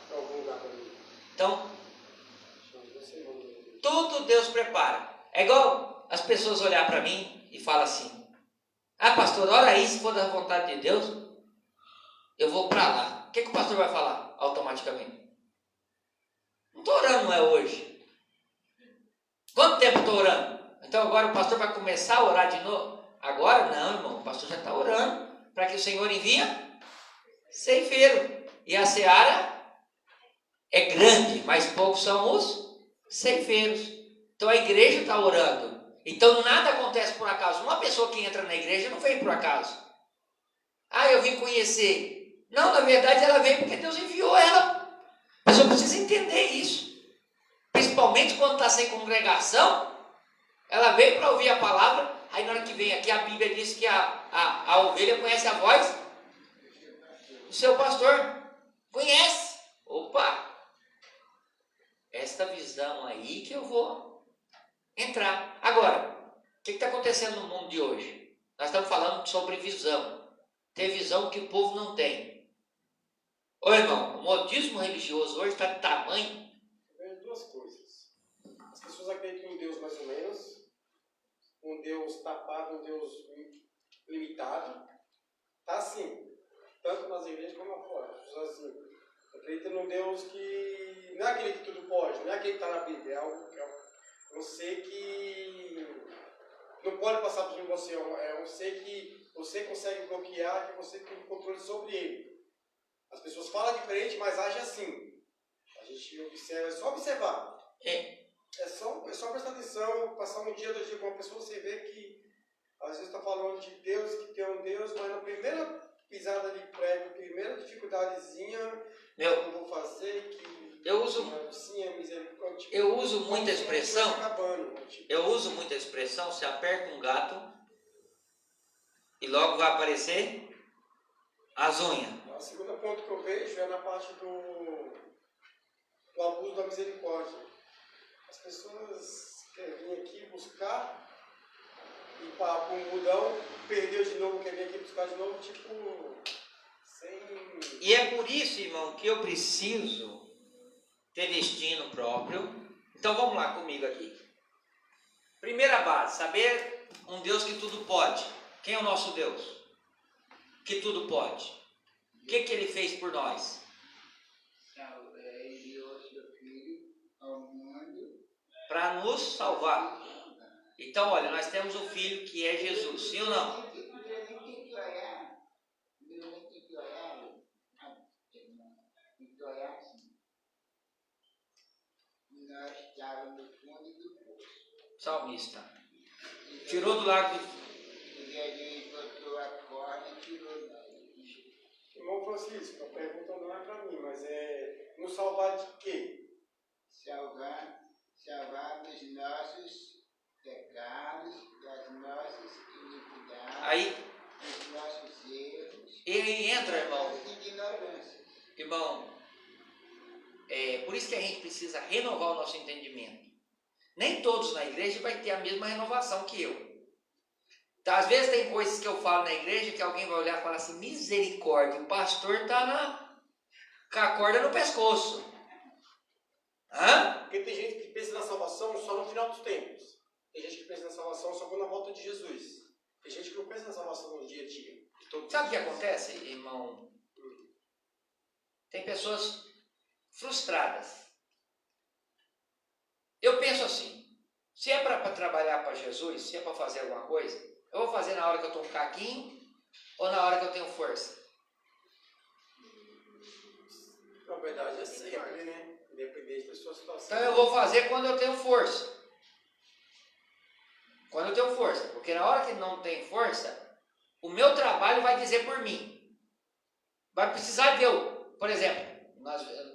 para algum lugar para mim. Então, tudo Deus prepara. É igual as pessoas olhar para mim e falar assim, pastor, ora aí, se for da vontade de Deus, eu vou para lá. O que o pastor vai falar automaticamente? Não estou orando, não é hoje. Quanto tempo estou orando? Então agora o pastor vai começar a orar de novo? Agora não, irmão. O pastor já está orando para que o Senhor envie ceifeiro. E a seara é grande, mas poucos são os ceifeiros. Então a igreja está orando. Então nada acontece por acaso. Uma pessoa que entra na igreja não vem por acaso. Eu vim conhecer. Não, na verdade ela veio porque Deus enviou ela. A pessoa precisa entender isso. Principalmente quando está sem congregação, Ela veio para ouvir a palavra, aí na hora que vem aqui a Bíblia diz que a ovelha conhece a voz do seu pastor. Conhece. Opa! Esta visão aí que eu vou entrar. Agora, o que está acontecendo no mundo de hoje? Nós estamos falando sobre visão. Ter visão que o povo não tem. Ô irmão, o modismo religioso hoje está de tamanho. Eu vejo duas coisas. As pessoas acreditam em um Deus mais ou menos, um Deus tapado, um Deus limitado. Tá assim, tanto nas igrejas como lá fora. As pessoas assim, acreditam num Deus que não é aquele que tudo pode, não é aquele que está na Bíblia, é um ser que não pode passar por você, é um ser que você consegue bloquear, que você tem controle sobre ele. As pessoas falam diferente, mas agem assim. A gente observa, é só observar. É só prestar atenção, passar um dia, 2 dias com uma pessoa, você vê que às vezes está falando de Deus, que tem um Deus, mas na primeira pisada de prego, primeira dificuldadezinha, eu não vou fazer, que eu uso muita expressão. Eu uso muita expressão, você aperta um gato e logo vai aparecer as unhas. O segundo ponto que eu vejo é na parte do abuso da misericórdia. As pessoas querem vir aqui buscar e para o mudão, perdeu de novo, quer vir aqui buscar de novo, tipo, sem... E é por isso, irmão, que eu preciso ter destino próprio. Então vamos lá comigo aqui. Primeira base, saber um Deus que tudo pode. Quem é o nosso Deus? Que tudo pode. O que Ele fez por nós? Enviou seu Filho ao mundo Para nos salvar. Então, olha, nós temos o Filho que é Jesus, sim ou não? Tem que olhar assim. Nós estávamos no fundo do poço. Salmista. Tirou do lago do... E ele botou a corda e tirou nós. Irmão Francisco, a pergunta não é para mim, mas é nos salvar de quê? Salvar dos nossos pecados, das nossas iniquidades, Aí, dos nossos erros, ele entra, irmão. das ignorâncias. Irmão, por isso que a gente precisa renovar o nosso entendimento. Nem todos na igreja vai ter a mesma renovação que eu. Então, às vezes tem coisas que eu falo na igreja que alguém vai olhar e falar assim, misericórdia, o pastor está com a corda no pescoço. Hã? Porque tem gente que pensa na salvação só no final dos tempos. Tem gente que pensa na salvação só quando a volta de Jesus. Tem gente que não pensa na salvação no dia a dia. Sabe o que acontece, irmão? Tem pessoas frustradas. Eu penso assim, se é para trabalhar para Jesus, se é para fazer alguma coisa, eu vou fazer na hora que eu estou um caquinho ou na hora que eu tenho força? Na verdade é sempre, né? Independente da sua situação. Então eu vou fazer quando eu tenho força. Quando eu tenho força. Porque na hora que não tem força, o meu trabalho vai dizer por mim. Vai precisar de eu. Por exemplo,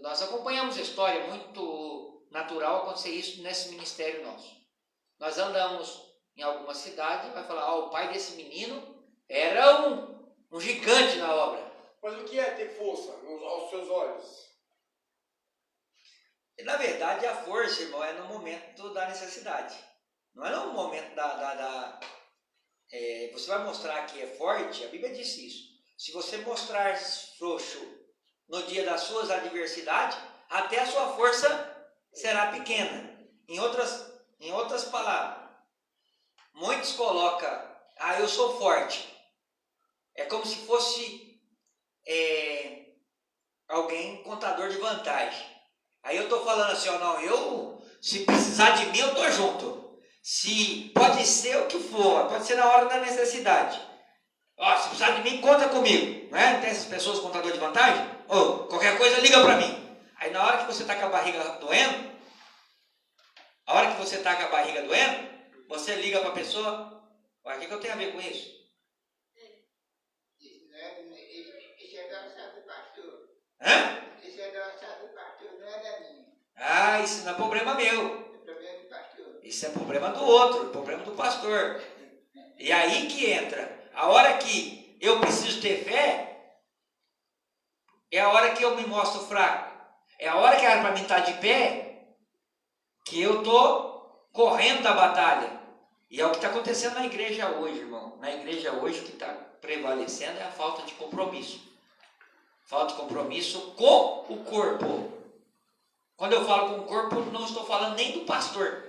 nós acompanhamos a história muito natural acontecer isso nesse ministério nosso. Nós andamos em alguma cidade, vai falar, o pai desse menino era um gigante na obra. Mas o que é ter força aos seus olhos? Na verdade, a força, irmão, é no momento da necessidade. Não é no momento você vai mostrar que é forte, a Bíblia diz isso. Se você mostrar frouxo no dia das suas adversidades, até a sua força será pequena. Em outras palavras, muitos colocam, eu sou forte. É como se fosse alguém contador de vantagem. Aí eu estou falando assim, se precisar de mim, eu estou junto. Se pode ser o que for, pode ser na hora da necessidade. Se precisar de mim, conta comigo. Não é? Tem essas pessoas contador de vantagem? Qualquer coisa, liga para mim. Aí na hora que você está com a barriga doendo, você liga para a pessoa, o que eu tenho a ver com isso? Isso é da alçada do pastor. Hã? Isso é da alçada do pastor, não é da minha. Isso não é problema meu. É problema do pastor. Isso é problema do outro, problema do pastor. E aí que entra. A hora que eu preciso ter fé, é a hora que eu me mostro fraco. É a hora que era para mim estar de pé, que eu estou correndo da batalha. E é o que está acontecendo na igreja hoje, irmão. Na igreja hoje o que está prevalecendo é a falta de compromisso. Falta de compromisso com o corpo. Quando eu falo com o corpo, não estou falando nem do pastor.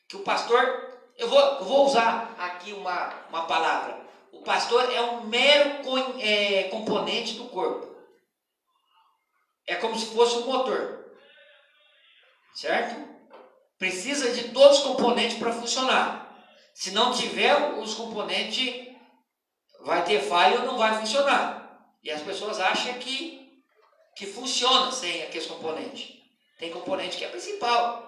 Que o pastor, eu vou usar aqui uma palavra. O pastor é um mero componente do corpo. É como se fosse um motor. Certo? Precisa de todos os componentes para funcionar. Se não tiver os componentes, vai ter falha ou não vai funcionar. E as pessoas acham que funciona sem aqueles componentes. Tem componente que é principal.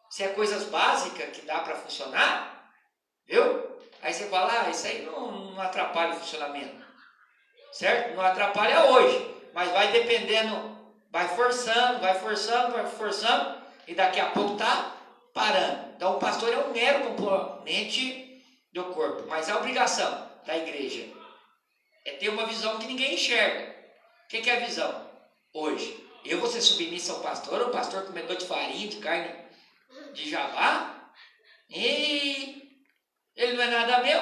Se é coisas básicas que dá para funcionar, viu? Aí você fala, isso aí não atrapalha o funcionamento. Certo? Não atrapalha hoje, mas vai dependendo, vai forçando, e daqui a pouco está parando. Então o pastor é um mero componente do corpo, mas a obrigação da igreja é ter uma visão que ninguém enxerga. O que é a visão? Hoje, eu vou ser submisso ao pastor, o pastor comedor de farinha, de carne de jabá, e ele não é nada meu,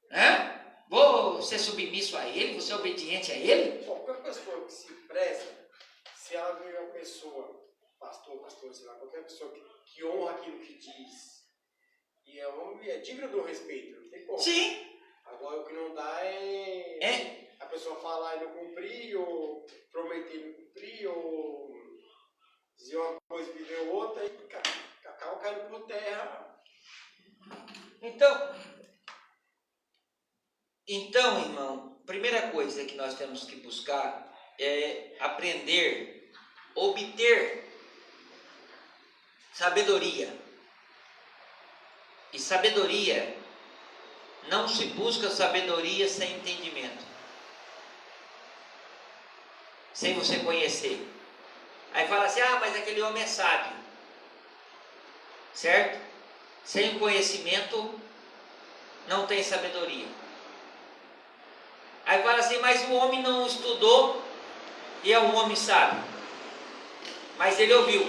né? Vou ser submisso a ele, vou ser obediente a ele. Qualquer pessoa que se preza, se ela vê uma pessoa, pastor, sei lá, qualquer pessoa que honra aquilo que diz, e é digno do respeito, não tem como. Sim. Agora o que não dá é a pessoa falar e não cumprir, ou prometer e não cumprir, ou dizer uma coisa e viver outra, e acaba caindo por terra. Então, irmão, primeira coisa que nós temos que buscar é aprender, obter sabedoria. E sabedoria, não se busca sabedoria sem entendimento, sem você conhecer. Aí fala assim, mas aquele homem é sábio, certo? Sem conhecimento não tem sabedoria. Aí fala assim, mas o homem não estudou e é um homem sábio, mas ele ouviu.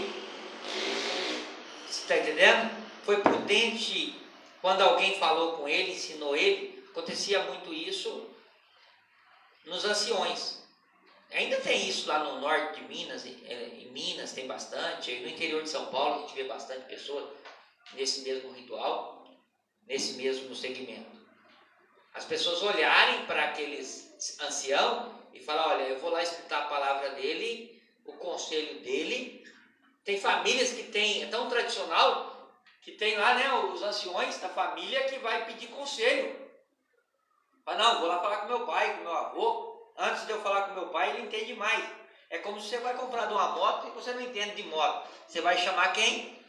Você está entendendo? Foi prudente quando alguém falou com ele, ensinou ele. Acontecia muito isso nos anciões. Ainda tem isso lá no norte de Minas, em Minas tem bastante, no interior de São Paulo a gente vê bastante pessoas nesse mesmo ritual, nesse mesmo segmento. As pessoas olharem para aqueles anciãos e falar, olha, eu vou lá escutar a palavra dele, o conselho dele. Tem famílias que tem, é tão tradicional, que tem lá, né, os anciões da família que vai pedir conselho. Fala, não, vou lá falar com meu pai, com meu avô. Antes de eu falar com meu pai, ele entende mais. É como se você vai comprar de uma moto e você não entende de moto. Você vai chamar quem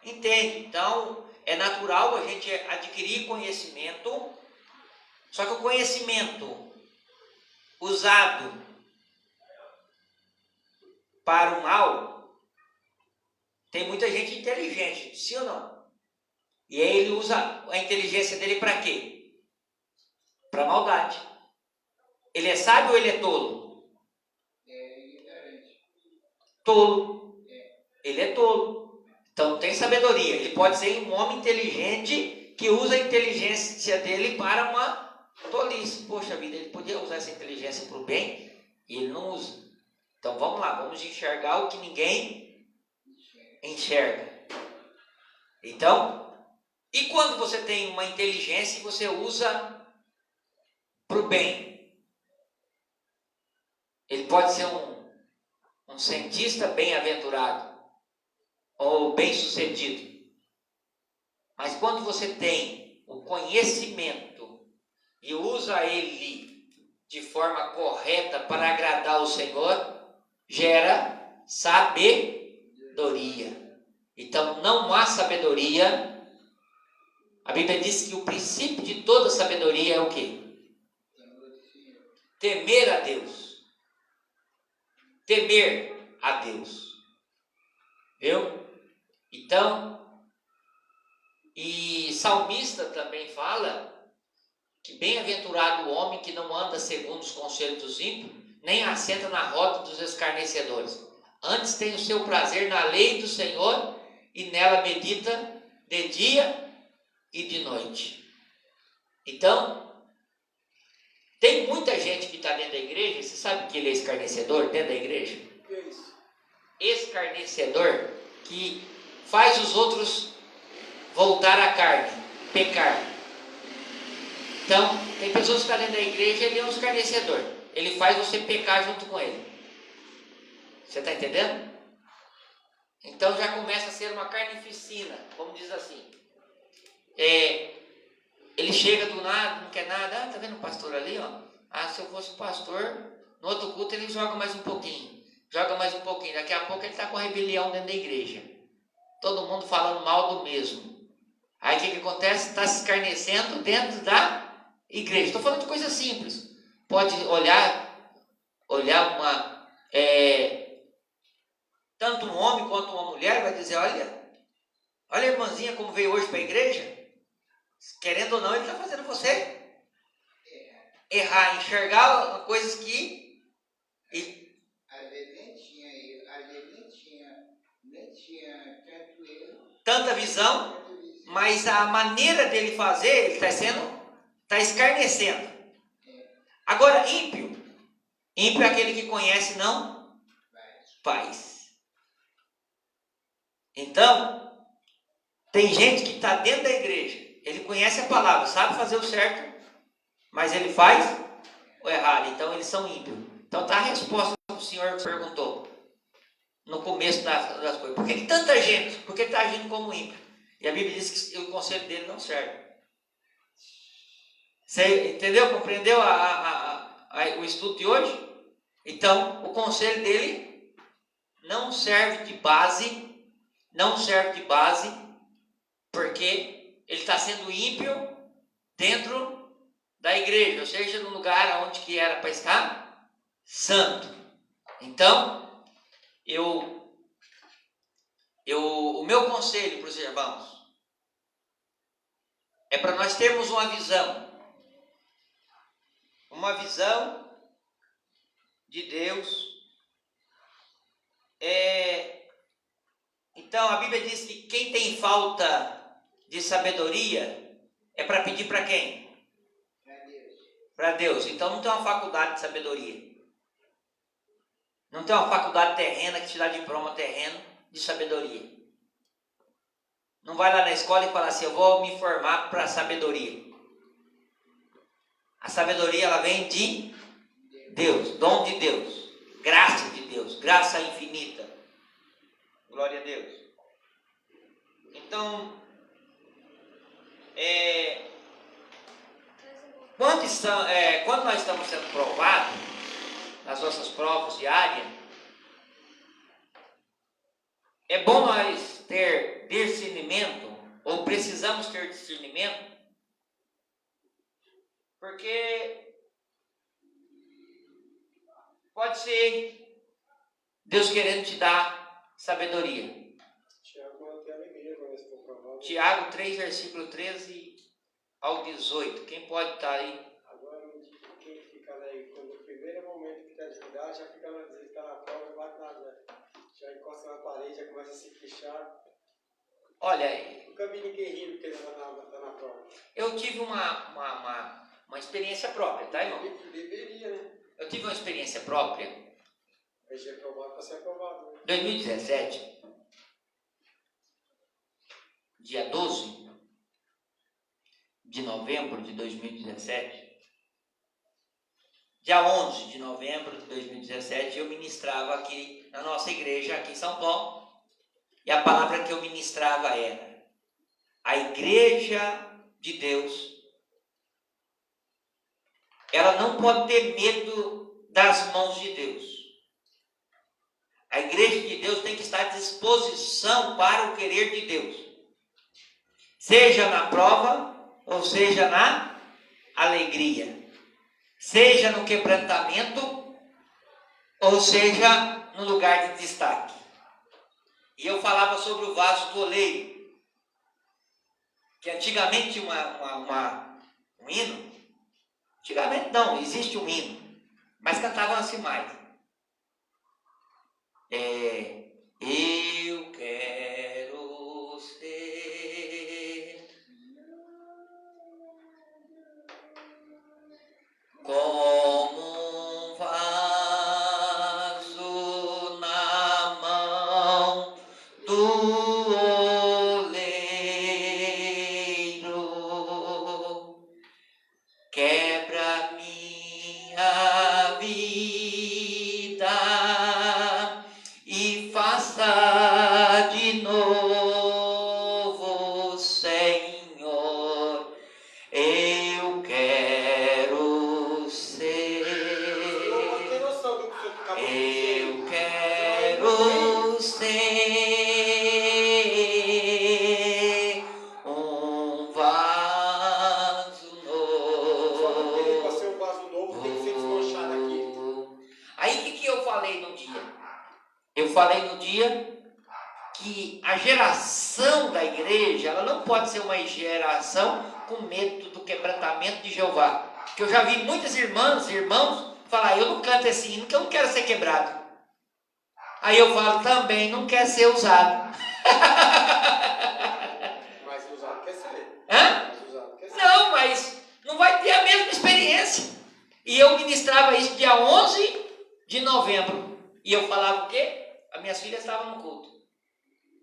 entende. Então, é natural a gente adquirir conhecimento. Só que o conhecimento usado para o mal, tem muita gente inteligente, sim ou não? E aí ele usa a inteligência dele para quê? Para maldade. Ele é sábio ou ele é tolo? Tolo. Ele é tolo. Então não tem sabedoria. Ele pode ser um homem inteligente que usa a inteligência dele para uma tolice. Poxa vida, ele podia usar essa inteligência para o bem e ele não usa. Então vamos lá, vamos enxergar o que ninguém enxerga. Então, e quando você tem uma inteligência e você usa para o bem? Ele pode ser um cientista bem-aventurado ou bem-sucedido. Mas quando você tem o conhecimento e usa ele de forma correta para agradar o Senhor, gera sabedoria. Então não há sabedoria. A Bíblia diz que o princípio de toda sabedoria é o quê? Temer a Deus. Temer a Deus. Viu? Então, E salmista também fala que bem-aventurado o homem que não anda segundo os conselhos dos ímpios, nem assenta na roda dos escarnecedores. Antes tem o seu prazer na lei do Senhor e nela medita de dia e de noite. Então, tem muita gente que está dentro da igreja. Você sabe que ele é escarnecedor dentro da igreja? O que é isso? Escarnecedor, que faz os outros voltar à carne, pecar. Então, tem pessoas que estão dentro da igreja, ele é um escarnecedor. Ele faz você pecar junto com ele. Você está entendendo? Então já começa a ser uma carnificina, como diz assim. Ele chega do nada, não quer nada. Ah, tá vendo o pastor ali, ó? Ah, se eu fosse pastor, no outro culto ele joga mais um pouquinho. Joga mais um pouquinho. Daqui a pouco ele está com rebelião dentro da igreja. Todo mundo falando mal do mesmo. Aí o que acontece? Está se escarnecendo dentro da igreja. Estou falando de coisa simples. Pode olhar uma... tanto um homem quanto uma mulher vai dizer, olha a irmãzinha como veio hoje para a igreja. Querendo ou não, ele está fazendo você errar, enxergar coisas que... Às vezes nem tinha tanto erro, tanta visão, mas a maneira dele fazer, ele está escarnecendo. Agora, ímpio é aquele que conhece, não faz. Então, tem gente que está dentro da igreja, ele conhece a palavra, sabe fazer o certo, mas ele faz o errado. Então, eles são ímpios. Então, está a resposta que o senhor perguntou no começo das coisas. Por que tanta gente? Porque está agindo como ímpio. E a Bíblia diz que o conselho dele não serve. Você entendeu? Compreendeu o estudo de hoje? Então, o conselho dele não serve de base, porque ele está sendo ímpio dentro da igreja, ou seja, no lugar onde que era para estar santo. Então, o meu conselho para os irmãos é para nós termos uma visão de Deus. Então a Bíblia diz que quem tem falta de sabedoria é para pedir para quem? Para Deus. Então não tem uma faculdade de sabedoria. Não tem uma faculdade terrena que te dá diploma terreno de sabedoria. Não vai lá na escola e fala assim, eu vou me formar para sabedoria. A sabedoria, ela vem de Deus, dom de Deus, graça de Deus, graça infinita. Glória a Deus. Então, quando nós estamos sendo provados, nas nossas provas diárias, é bom nós ter discernimento, ou precisamos ter discernimento, porque pode ser Deus querendo te dar sabedoria. Tiago 3, versículo 13 ao 18. Quem pode estar aí? Agora, quem fica aí, quando o primeiro momento que está de estudar, já fica na prova, bate já encosta na parede, já começa a se queixar. Olha, Nunca vi ninguém rir porque está na prova. Eu tive uma experiência própria, tá, irmão? Deveria, né? Eu tive uma experiência própria. Vai ser aprovado para ser aprovado. Né? 2017, dia 12 de novembro de 2017, dia 11 de novembro de 2017, eu ministrava aqui na nossa igreja, aqui em São Paulo, e a palavra que eu ministrava era: a igreja de Deus, ela não pode ter medo das mãos de Deus. A igreja de Deus tem que estar à disposição para o querer de Deus, seja na prova ou seja na alegria, seja no quebrantamento ou seja no lugar de destaque. E eu falava sobre o vaso do oleiro. que antigamente tinha um hino. Antigamente não, existe um hino, mas cantavam assim mais. Eu quero ser como um vaso na mão do oleiro, quebra minha vida e faça de novo, Senhor. Eu quero ser. Eu não tenho noção do que o senhor acabou de dizer. Eu quero ser um vaso Só não tem para novo. ser um vaso novo, tem que ser desmanchado aqui. Aí o que eu falei no dia? Eu falei no dia que a geração da igreja, ela não pode ser uma geração com medo do quebrantamento de Jeová. Porque eu já vi muitas irmãs e irmãos falar, eu não canto esse hino porque eu não quero ser quebrado. Aí eu falo, também não quer ser usado. Mas usado quer ser. Hã? Mas usado quer ser. Não, mas não vai ter a mesma experiência. E eu ministrava isso dia 11 de novembro. E eu falava o quê? As minhas filhas estavam no culto.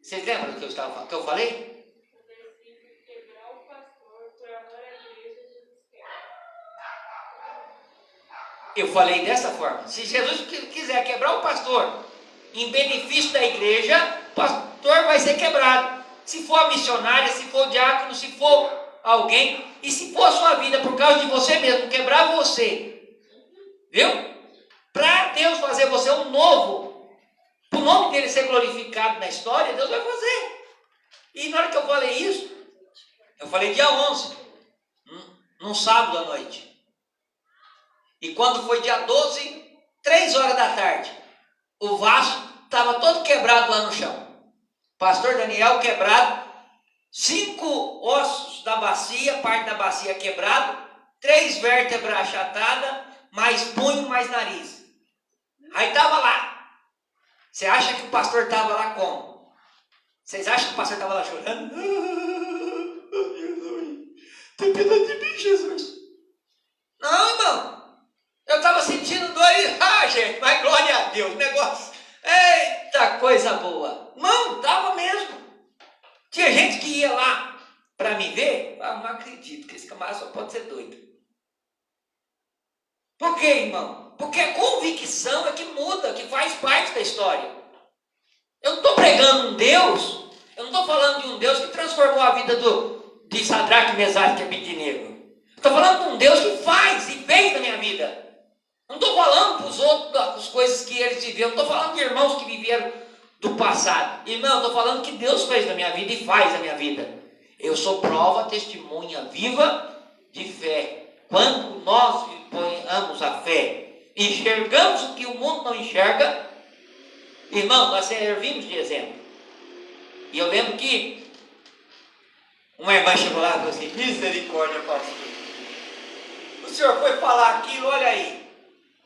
Vocês lembram do que eu falei? O versículo quebrar o pastor por amor à igreja de Jesus quer. Eu falei dessa forma. Se Jesus quiser quebrar o pastor em benefício da igreja, o pastor vai ser quebrado. Se for a missionária, se for o diácono, se for alguém, e se for a sua vida por causa de você mesmo, quebrar você. Viu? Para Deus fazer você um novo, para o nome dele ser glorificado na história, Deus vai fazer. E na hora que eu falei isso, eu falei dia 11, num sábado à noite. E quando foi dia 12, 3 horas da tarde, o vaso estava todo quebrado lá no chão. Pastor Daniel quebrado, 5 ossos da bacia, parte da bacia quebrado, 3 vértebras achatadas, mais punho, mais nariz. Aí estava lá. Você acha que o pastor estava lá como? Vocês acham que o pastor estava lá chorando? Jesus, tem piedade de mim, Jesus. Não, irmão. Eu estava sentindo dor e, gente, mas glória a Deus, negócio. Eita, coisa boa. Não, estava mesmo. Tinha gente que ia lá para me ver. Não acredito que esse camarada só pode ser doido. Por quê, irmão? Porque a convicção é que muda, que faz parte da história. Eu não estou pregando um Deus, eu não estou falando de um Deus que transformou a vida de Sadraque, Mesaque e Abednego. Estou falando de um Deus que faz e fez na minha vida. Não estou falando para os outros das coisas que eles viveram, não estou falando de irmãos que viveram do passado. Irmão, estou falando que Deus fez na minha vida e faz na minha vida. Eu sou prova, testemunha viva de fé. Quando nós ponhamos a fé, enxergamos o que o mundo não enxerga, irmão, nós servimos de exemplo. E eu lembro que uma irmã chegou lá e falou assim, misericórdia, pastor. O senhor foi falar aquilo, olha aí.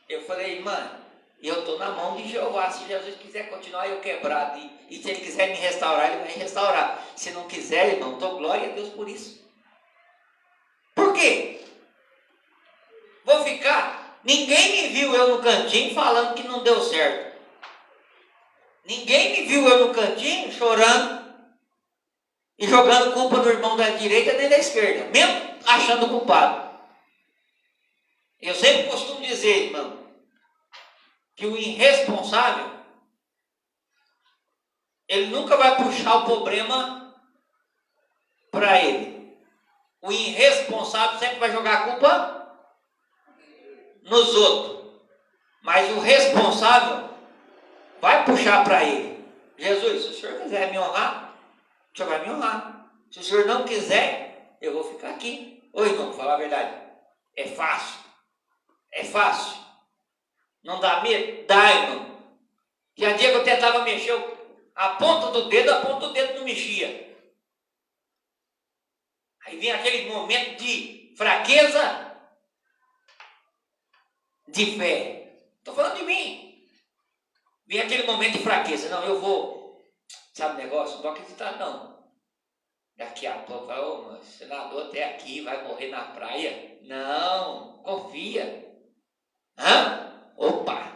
Eu falei, irmã, eu estou na mão de Jeová. Se Jesus quiser continuar eu quebrado, e se Ele quiser me restaurar, Ele vai me restaurar. Se não quiser, irmão, dou glória a Deus por isso. Por quê? Vou ficar. Ninguém me viu eu no cantinho falando que não deu certo. Ninguém me viu eu no cantinho chorando e jogando culpa no irmão da direita nem da esquerda, mesmo achando culpado. Eu sempre costumo dizer, irmão, que o irresponsável, ele nunca vai puxar o problema para ele. O irresponsável sempre vai jogar a culpa nos outros. Mas o responsável vai puxar para ele. Jesus, se o senhor quiser me honrar, o senhor vai me honrar. Se o senhor não quiser, eu vou ficar aqui. Ô irmão, falar a verdade, é fácil. É fácil. Não dá medo? Dá, irmão. Tinha dia que eu tentava mexer, a ponta do dedo não mexia. Aí vem aquele momento de fraqueza, de fé. Estou falando de mim. Vem aquele momento de fraqueza. Não, eu vou. Sabe o negócio? Não vou acreditar, não. Daqui a pouco, mas você nadou até aqui, vai morrer na praia. Não, confia. Hã? Opa!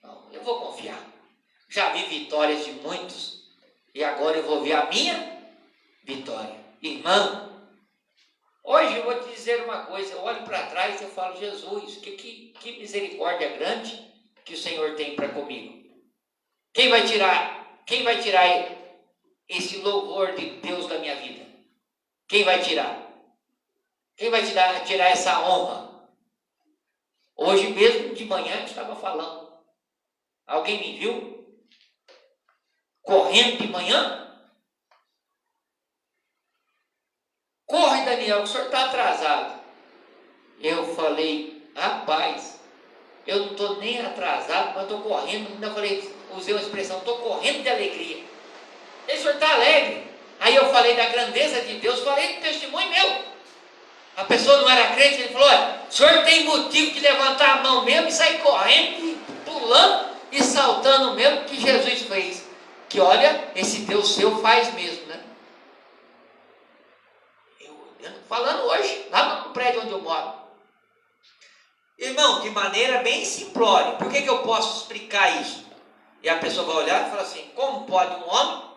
Não, eu vou confiar. Já vi vitórias de muitos. E agora eu vou ver a minha vitória. Irmão, hoje eu vou te dizer uma coisa. Eu olho para trás e eu falo, Jesus, que misericórdia grande que o Senhor tem para comigo. Quem vai tirar esse louvor de Deus da minha vida? Quem vai tirar? Quem vai tirar essa honra? Hoje mesmo de manhã eu estava falando. Alguém me viu? Correndo de manhã? Corre, Daniel, o senhor está atrasado. Eu falei, rapaz, eu não estou nem atrasado, mas estou correndo. Ainda falei, usei uma expressão, estou correndo de alegria. E o senhor está alegre? Aí eu falei da grandeza de Deus, falei do testemunho meu. A pessoa não era crente, ele falou, olha, o senhor tem motivo de levantar a mão mesmo e sair correndo, pulando e saltando mesmo que Jesus fez. Que olha, esse Deus seu faz mesmo, né? Falando hoje, lá no prédio onde eu moro. Irmão, de maneira bem simplória. Por que eu posso explicar isso? E a pessoa vai olhar e falar assim, como pode um homem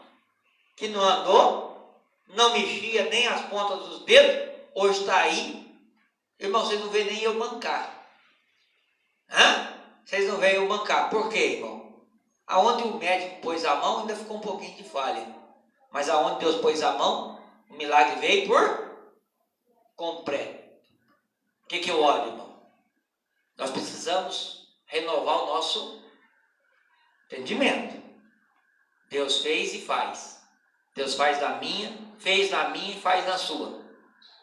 que não andou, não mexia nem as pontas dos dedos, hoje está aí? Irmão, vocês não veem nem eu mancar. Hã? Vocês não veem eu mancar. Por quê, irmão? Aonde o médico pôs a mão, ainda ficou um pouquinho de falha. Mas aonde Deus pôs a mão, o milagre veio por completo. O que eu olho, irmão? Nós precisamos renovar o nosso entendimento. Deus fez e faz. Deus fez na minha e faz na sua.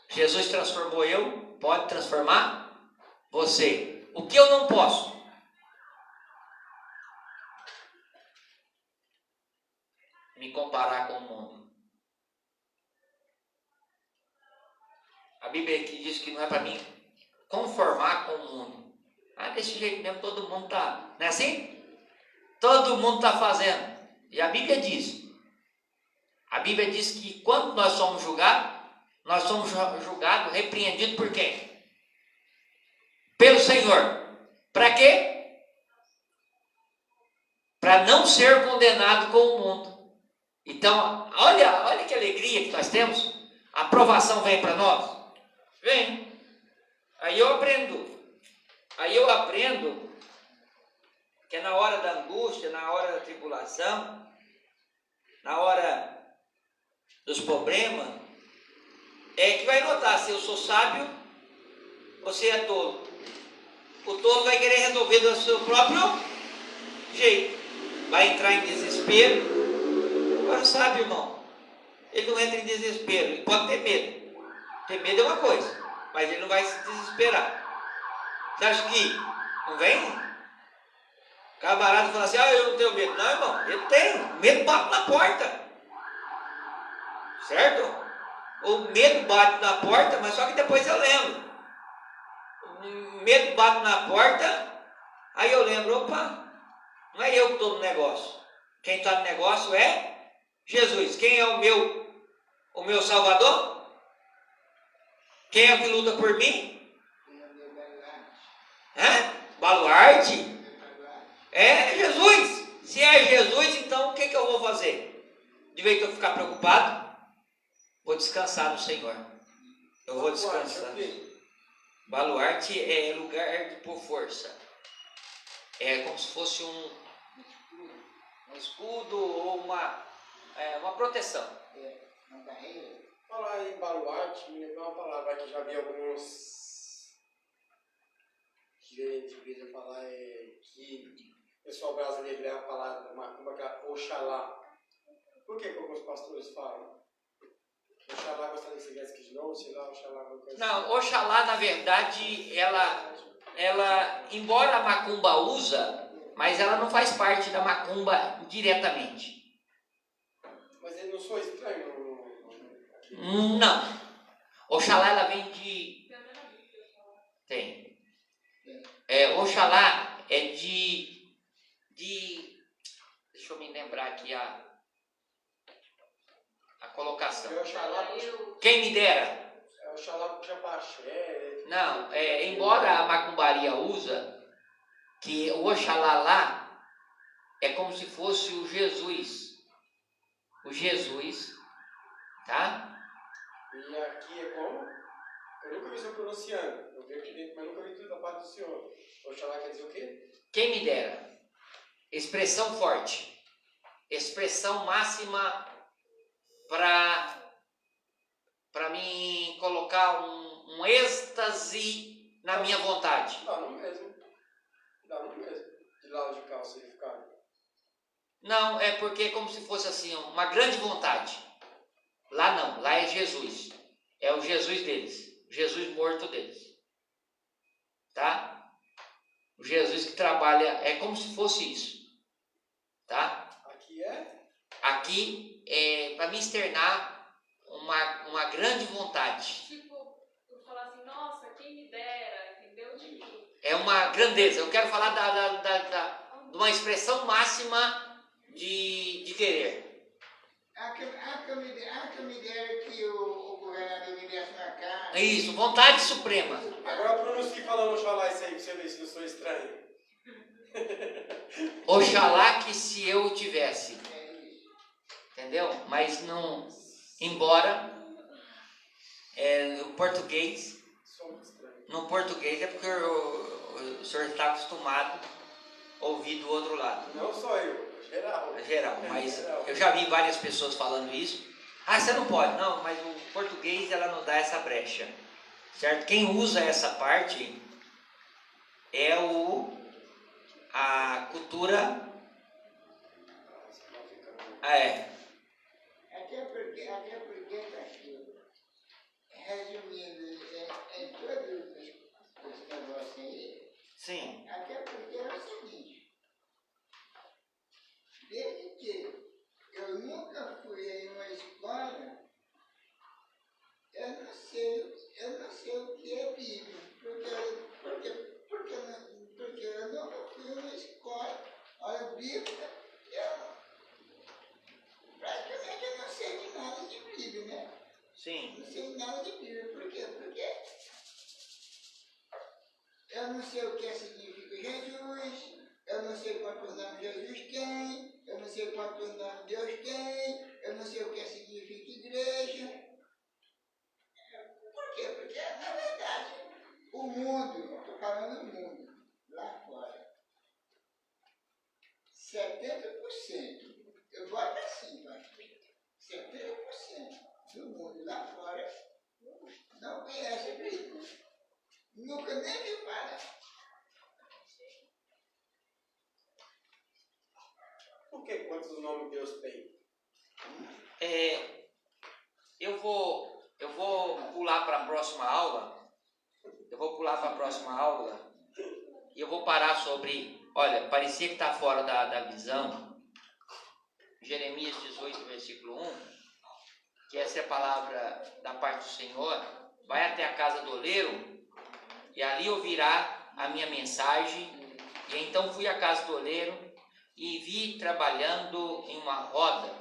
Jesus transformou eu, pode transformar você. O que eu não posso? Me comparar com o mundo. A Bíblia aqui diz que não é para mim conformar com o mundo. Ah, desse jeito mesmo todo mundo está. Não é assim? Todo mundo está fazendo. E a Bíblia diz que quando nós somos julgados, repreendidos por quem? Pelo Senhor. Para quê? Para não ser condenado com o mundo. Então, olha que alegria que nós temos. A aprovação vem para nós. Vem. Aí eu aprendo que é na hora da angústia, na hora da tribulação, na hora dos problemas, é que vai notar se eu sou sábio ou se é tolo. O tolo vai querer resolver do seu próprio jeito. Vai entrar em desespero. Agora, sábio, irmão, ele não entra em desespero. Ele pode ter medo. Ter medo é uma coisa, mas ele não vai se desesperar. Você acha que não vem? O camarada fala assim, eu não tenho medo. Não, irmão, eu tenho. O medo bate na porta. Certo? O medo bate na porta, mas só que depois eu lembro. O medo bate na porta, aí eu lembro, opa, não é eu que estou no negócio. Quem está no negócio é Jesus. Quem é o meu Salvador? Quem é que luta por mim? Baluarte? É Jesus. Se é Jesus, então o que eu vou fazer? De vez que eu ficar preocupado, vou descansar no Senhor. Eu vou descansar. Baluarte é lugar por força. É como se fosse um escudo ou uma proteção. Falar em baluarte, me lembra uma palavra que já vi alguns de vídeo falar, que o pessoal brasileiro leva a palavra macumba, que é Oxalá. Por que alguns pastores falam? Oxalá gostaria que você viesse aqui de novo, sei lá, Oxalá. Não, Oxalá, na verdade, ela, embora a macumba usa, mas ela não faz parte da macumba diretamente. Mas ele não sou estranho? Não. Oxalá ela vem de... Tem até na Bíblia, Oxalá. Tem. Oxalá é de... Deixa eu me lembrar aqui a colocação. É Oxalá, Quem me dera. é Oxalá puxa Paxé. Não, embora a macumbaria usa que o Oxalá lá é como se fosse o Jesus. O Jesus, tá? E aqui é como? Eu nunca vi o senhor pronunciando. Eu vi aqui dentro, mas nunca vi tudo da parte do senhor. Oxalá quer dizer o quê? Quem me dera. Expressão forte. Expressão máxima para mim colocar um êxtase na minha vontade. Dá no mesmo. Dá no mesmo. De lado de cá, o significado. Não, é porque é como se fosse assim, uma grande vontade. Lá não, lá é Jesus. É o Jesus deles. O Jesus morto deles. Tá? O Jesus que trabalha, é como se fosse isso. Tá? Aqui é? Aqui é para me externar uma grande vontade. Tipo, eu falar assim, nossa, quem me dera, entendeu? Tipo, É uma grandeza. Eu quero falar de uma expressão máxima de querer. A que me dera que o governador me desse uma casa. Isso, vontade suprema. Agora pronuncie falando Oxalá isso aí, pra você ver se eu sou estranho. Oxalá que se eu tivesse. É isso. Entendeu? Mas não... Embora no português... Sou muito estranho. No português é porque o senhor está acostumado a ouvir do outro lado. Não só eu, geral. É geral, mas Geral. eu já vi várias pessoas falando isso. Ah, você não pode. Não, mas o português ela não dá essa brecha. Certo? Quem usa essa parte é a cultura... Até porque, pastor, resumindo, todos os negócios aí, Sim. até porque é o seguinte, desde que eu nunca fui em uma escola, eu não sei o que é Bíblia, porque eu nunca fui em uma escola. Olha, Bíblia, praticamente eu não sei de nada de Bíblia, né? Sim. Não sei nada de Bíblia. Por quê? Porque eu não sei o que significa Jesus, eu não sei quantos anos Jesus tem, eu não sei quantos anos Deus tem, eu não sei o que significa igreja. Por quê? Porque, na verdade, o mundo, estou falando do mundo, lá fora, 70%, eu boto assim, pastor, 70% do mundo lá fora não conhece a Bíblia. Nunca nem viu falar. Por que? Quantos nomes Deus tem? Eu vou pular para a próxima aula. E eu vou parar sobre... Olha, parecia que está fora da visão. Jeremias 18, versículo 1. Que essa é a palavra da parte do Senhor. Vai até a casa do oleiro e ali ouvirá a minha mensagem. E então fui à casa do oleiro e vi trabalhando em uma roda,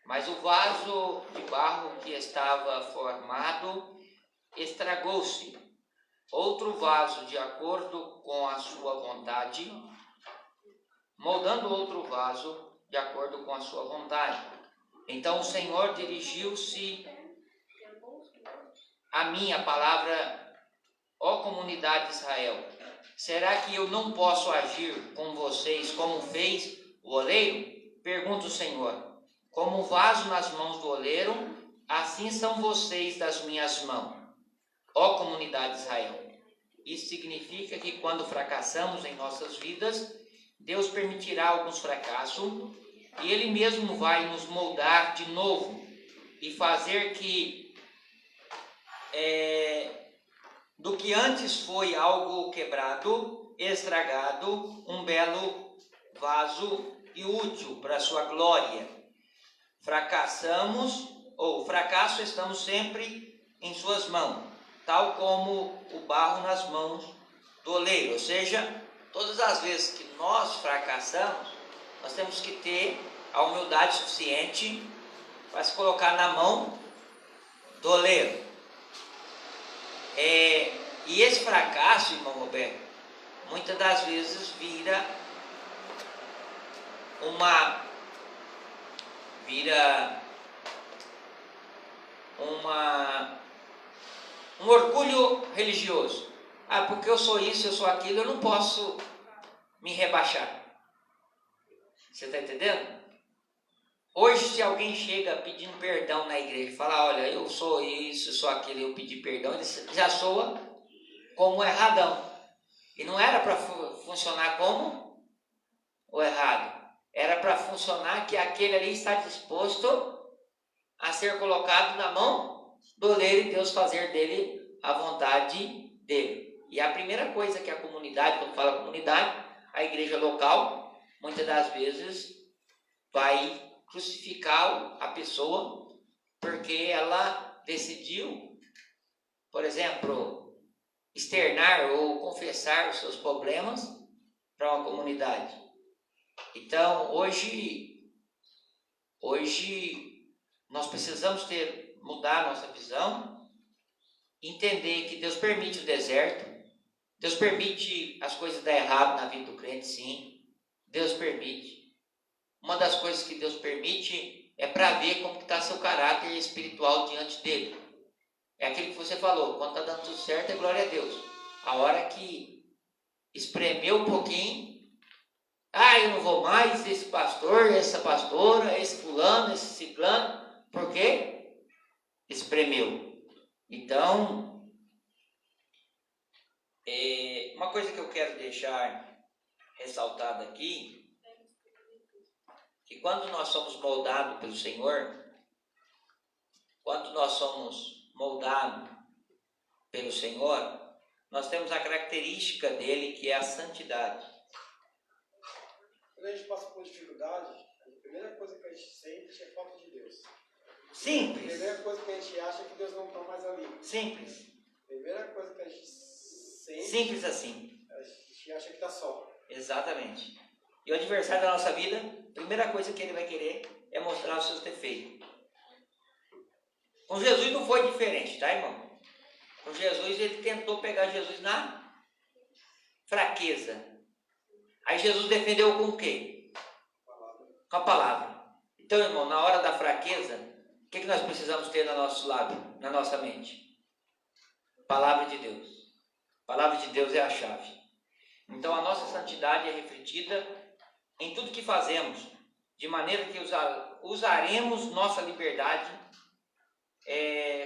mas o vaso de barro que estava formado estragou-se. Outro vaso, de acordo com a sua vontade, moldando outro vaso de acordo com a sua vontade. Então o Senhor dirigiu-se a mim, a palavra: ó comunidade de Israel, será que eu não posso agir com vocês como fez o oleiro? Pergunta o Senhor. Como um vaso nas mãos do oleiro, assim são vocês das minhas mãos, ó comunidade de Israel. Isso significa que quando fracassamos em nossas vidas, Deus permitirá alguns fracassos e Ele mesmo vai nos moldar de novo e fazer que do que antes foi algo quebrado, estragado, um belo vaso e útil para a sua glória. Fracasso estamos sempre em suas mãos, tal como o barro nas mãos do oleiro. Ou seja, todas as vezes que nós fracassamos, nós temos que ter a humildade suficiente para se colocar na mão do oleiro. E esse fracasso, irmão Roberto, muitas das vezes vira um orgulho religioso. Porque eu sou isso, eu sou aquilo, eu não posso me rebaixar. Você está entendendo? Hoje, se alguém chega pedindo perdão na igreja e fala, olha, eu sou isso, eu sou aquilo, eu pedi perdão, ele já soa como erradão. E não era para funcionar como o errado. Era para funcionar que aquele ali está disposto a ser colocado na mão do oleiro e Deus fazer dele a vontade dele. E a primeira coisa que a comunidade, quando fala comunidade, a igreja local, muitas das vezes vai crucificar a pessoa porque ela decidiu, por exemplo, externar ou confessar os seus problemas para uma comunidade. Então, hoje nós precisamos mudar a nossa visão, entender que Deus permite o deserto, Deus permite as coisas dar errado na vida do crente, sim, Deus permite. Uma das coisas que Deus permite é para ver como está seu caráter espiritual diante dele. É aquilo que você falou, quando está dando tudo certo é glória a Deus. A hora que espremeu um pouquinho, eu não vou mais, esse pastor, essa pastora, esse fulano, esse ciclano, por quê? Espremeu. Então, uma coisa que eu quero deixar ressaltada aqui, que quando nós somos moldados pelo Senhor, nós temos a característica dele, que é a santidade. Quando a gente passa por dificuldade, a primeira coisa que a gente sente é falta de Deus. Simples. A primeira coisa que a gente acha é que Deus não está mais ali. Simples. A primeira coisa que a gente sente... Simples assim. A gente acha que está só. Exatamente. E o adversário da nossa vida, a primeira coisa que ele vai querer é mostrar os seus defeitos. Com Jesus não foi diferente, tá, irmão? Com Jesus, ele tentou pegar Jesus na fraqueza. Aí Jesus defendeu com o quê? Com a palavra. Então, irmão, na hora da fraqueza, o que nós precisamos ter no nosso lado, na nossa mente? Palavra de Deus. Palavra de Deus é a chave. Então, a nossa santidade é refletida em tudo que fazemos, de maneira que usaremos nossa liberdade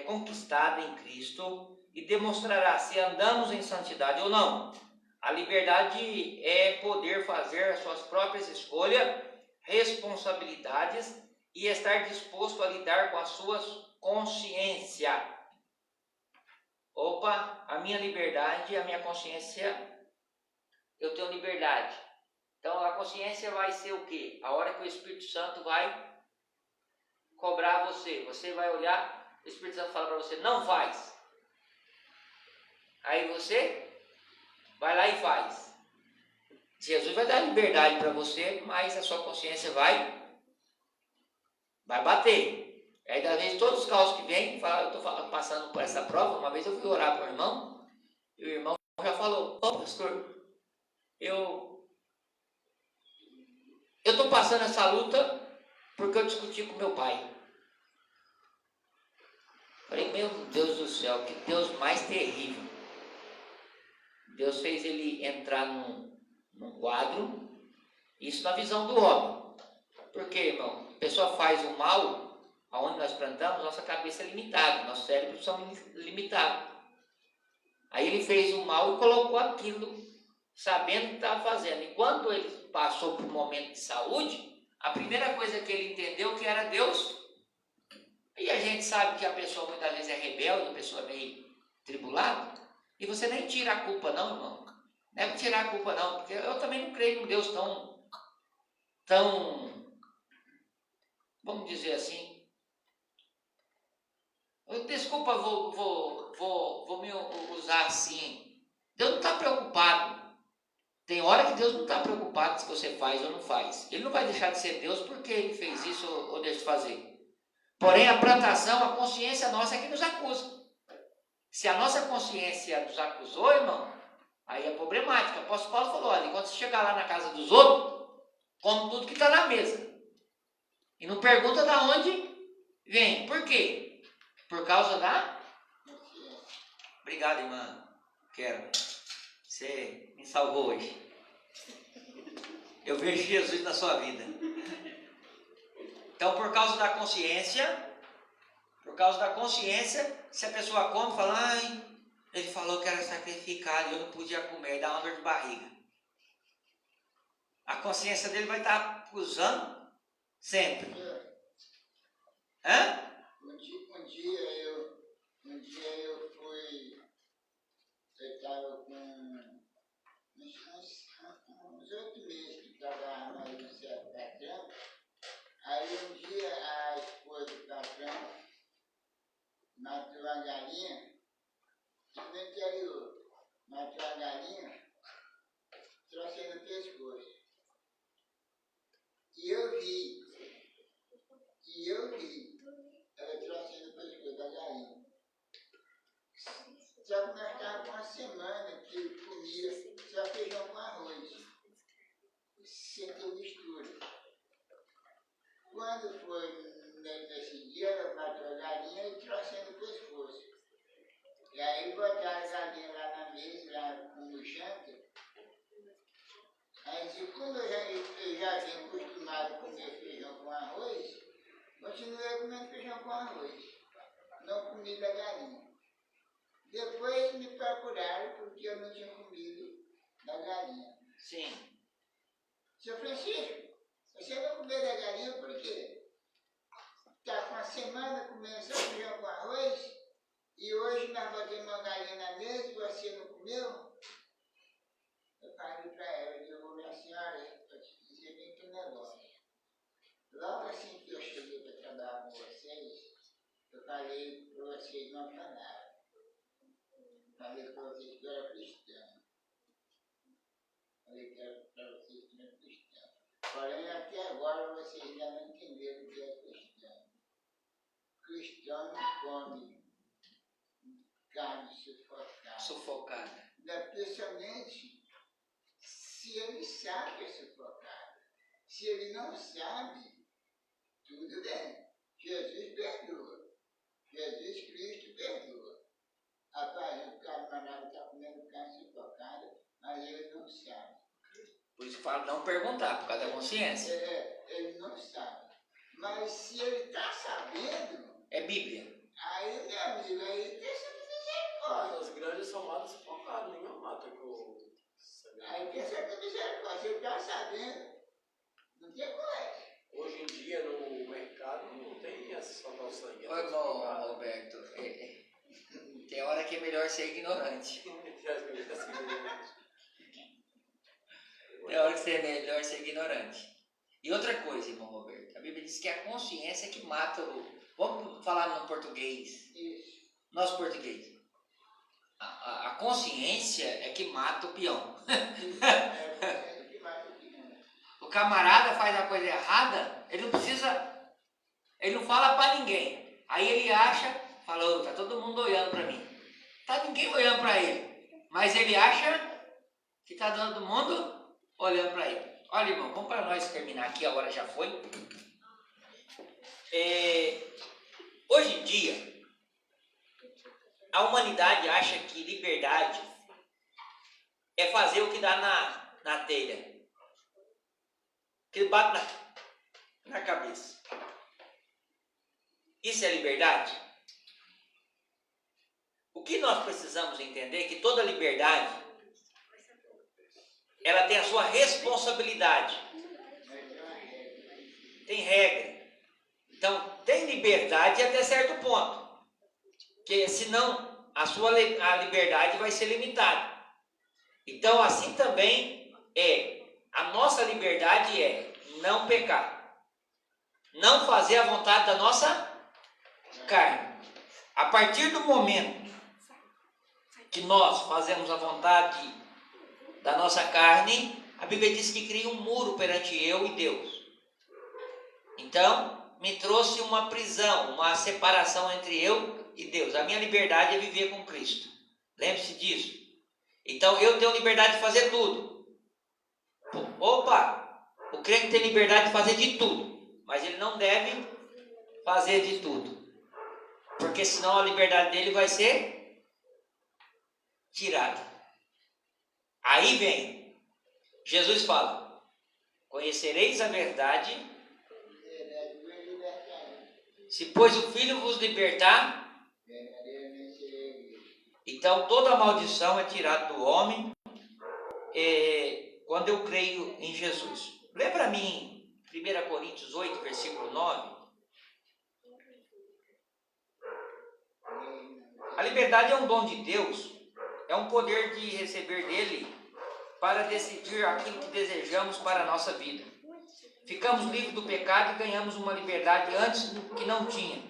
conquistada em Cristo e demonstrará se andamos em santidade ou não. A liberdade é poder fazer as suas próprias escolhas, responsabilidades e estar disposto a lidar com as suas consciências. A minha liberdade, a minha consciência, eu tenho liberdade. Então a consciência vai ser o quê? A hora que o Espírito Santo vai cobrar você. Você vai olhar, o Espírito Santo fala para você, não faz. Aí você vai lá e faz. Jesus vai dar liberdade para você, mas a sua consciência vai bater. Aí, às vezes, todos os casos que vêm, eu estou passando por essa prova. Uma vez eu fui orar para o irmão, e o irmão já falou, pastor, eu estou passando essa luta porque eu discuti com meu pai. Falei, meu Deus do céu, que Deus mais terrível. Deus fez ele entrar num quadro, isso na visão do homem. Porque, irmão, a pessoa faz o mal, aonde nós plantamos, nossa cabeça é limitada, nossos cérebros são limitados. Aí ele fez o mal e colocou aquilo, sabendo o que estava fazendo. E quando ele passou por um momento de saúde, a primeira coisa que ele entendeu que era Deus. E a gente sabe que a pessoa muitas vezes é rebelde, a pessoa é meio tribulada. E você nem tira a culpa não, irmão. Não é tirar a culpa não, porque eu também não creio num Deus tão, vamos dizer assim, Desculpa, vou me usar assim. Deus não está preocupado. Tem hora que Deus não está preocupado se você faz ou não faz. Ele não vai deixar de ser Deus porque ele fez isso ou deixa de fazer. Porém, a plantação, a consciência nossa é que nos acusa. Se a nossa consciência nos acusou, irmão, aí é problemático. O apóstolo Paulo falou, olha, quando você chegar lá na casa dos outros, come tudo que está na mesa. E não pergunta de onde vem. Por quê? Por causa da... Obrigado, irmã. Quero. Você me salvou hoje. Eu vejo Jesus na sua vida. Então, por causa da consciência, se a pessoa come, fala, ai, ele falou que era sacrificado e eu não podia comer, dá uma dor de barriga. A consciência dele vai estar acusando sempre. Hã? Um dia eu fui, eu estava com uns 8 meses que trabalhava mais um certo patrão. Aí um dia a esposa do patrão matou a galinha, no interior, matou a galinha, trouxe no pescoço. E eu vi ela trouxe no pescoço da galinha. Só que nós estávamos com uma semana que comia só feijão com arroz, sem ter mistura. Quando foi nesse dia, ela matou a galinha e trouxe no pescoço. E aí botaram a galinha lá na mesa, lá como janta. Aí, como eu já vim acostumado a comer feijão com arroz, continuei comendo feijão com arroz. Não comi da galinha. Depois me procuraram porque eu não tinha comido da galinha. Sim. Seu Francisco, você não comeu da galinha por quê? Está com uma semana comendo só feijão com arroz e hoje nós botamos uma galinha na mesa e você não comeu? Eu falei para ela, eu digo, minha senhora, para te dizer bem que negócio. Logo assim que eu cheguei para trabalhar com vocês, eu falei para vocês não falarem. Falei para vocês que eu era cristão. Falei para vocês que eu era cristão. Porém, até agora vocês ainda não entenderam o que é cristão. Cristão não come carne Sufocada. Especialmente se ele sabe que é sufocada. Se ele não sabe, tudo bem. Jesus perdoa. Jesus Cristo perdoa. Rapaz, o camarada está comendo carne sufocada, mas ele não sabe. Por isso que falo não perguntar, por causa da consciência. Ele não sabe. Mas se ele está sabendo, É Bíblia. aí, meu amigo, aí tem essa misericórdia. As grandes são matas sufocadas, ninguém mata com o sangue. Aí tem essa misericórdia. Se ele está sabendo, não tem coisa. Hoje em dia, no mercado, não tem essa soltar o sangue. Ô, irmão Roberto, tem hora que é melhor ser ignorante. Tem hora que é melhor ser ignorante. E outra coisa, irmão Roberto, a Bíblia diz que a consciência é que mata o... Vamos falar no português. Isso. Nosso português. A consciência é que mata o peão. É o que mais o que não. O camarada faz a coisa errada, ele não precisa... Ele não fala pra ninguém. Aí ele acha, fala, oh, tá todo mundo olhando pra mim. Tá ninguém olhando pra ele. Mas ele acha que tá todo mundo olhando pra ele. Olha, irmão, vamos para nós terminar aqui, a hora já foi. Hoje em dia, a humanidade acha que liberdade é fazer o que dá na telha. Que bate na cabeça. Isso é liberdade? O que nós precisamos entender é que toda liberdade, ela tem a sua responsabilidade. Tem regra. Então, tem liberdade até certo ponto. Porque senão a liberdade vai ser limitada. Então, assim também a nossa liberdade é não pecar. Não fazer a vontade da nossa carne. A partir do momento que nós fazemos a vontade da nossa carne, a Bíblia diz que cria um muro perante eu e Deus. Então, me trouxe uma prisão, uma separação entre eu e Deus. A minha liberdade é viver com Cristo. Lembre-se disso. Então, eu tenho liberdade de fazer tudo. Opa! O crente tem liberdade de fazer de tudo, mas ele não deve fazer de tudo. Porque senão a liberdade dele vai ser tirada. Aí vem, Jesus fala, conhecereis a verdade, se pois o Filho vos libertar, então toda a maldição é tirada do homem, quando eu creio em Jesus. Lê para mim 1 Coríntios 8, versículo 9. A liberdade é um dom de Deus, é um poder de receber dele para decidir aquilo que desejamos para a nossa vida. Ficamos livres do pecado e ganhamos uma liberdade antes que não tinha.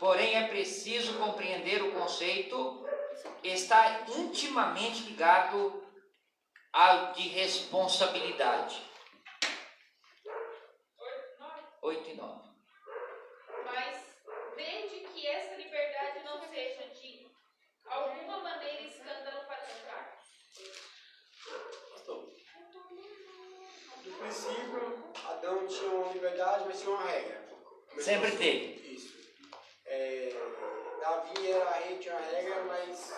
Porém, é preciso compreender o conceito, está intimamente ligado ao de responsabilidade. 8 e 9. Mas desde que essa liberdade não seja de alguma maneira escândalo para os fracos. Pastor, no princípio, Adão tinha uma liberdade, mas tinha uma regra. Sempre teve. Isso. Davi era rei, tinha uma regra, mas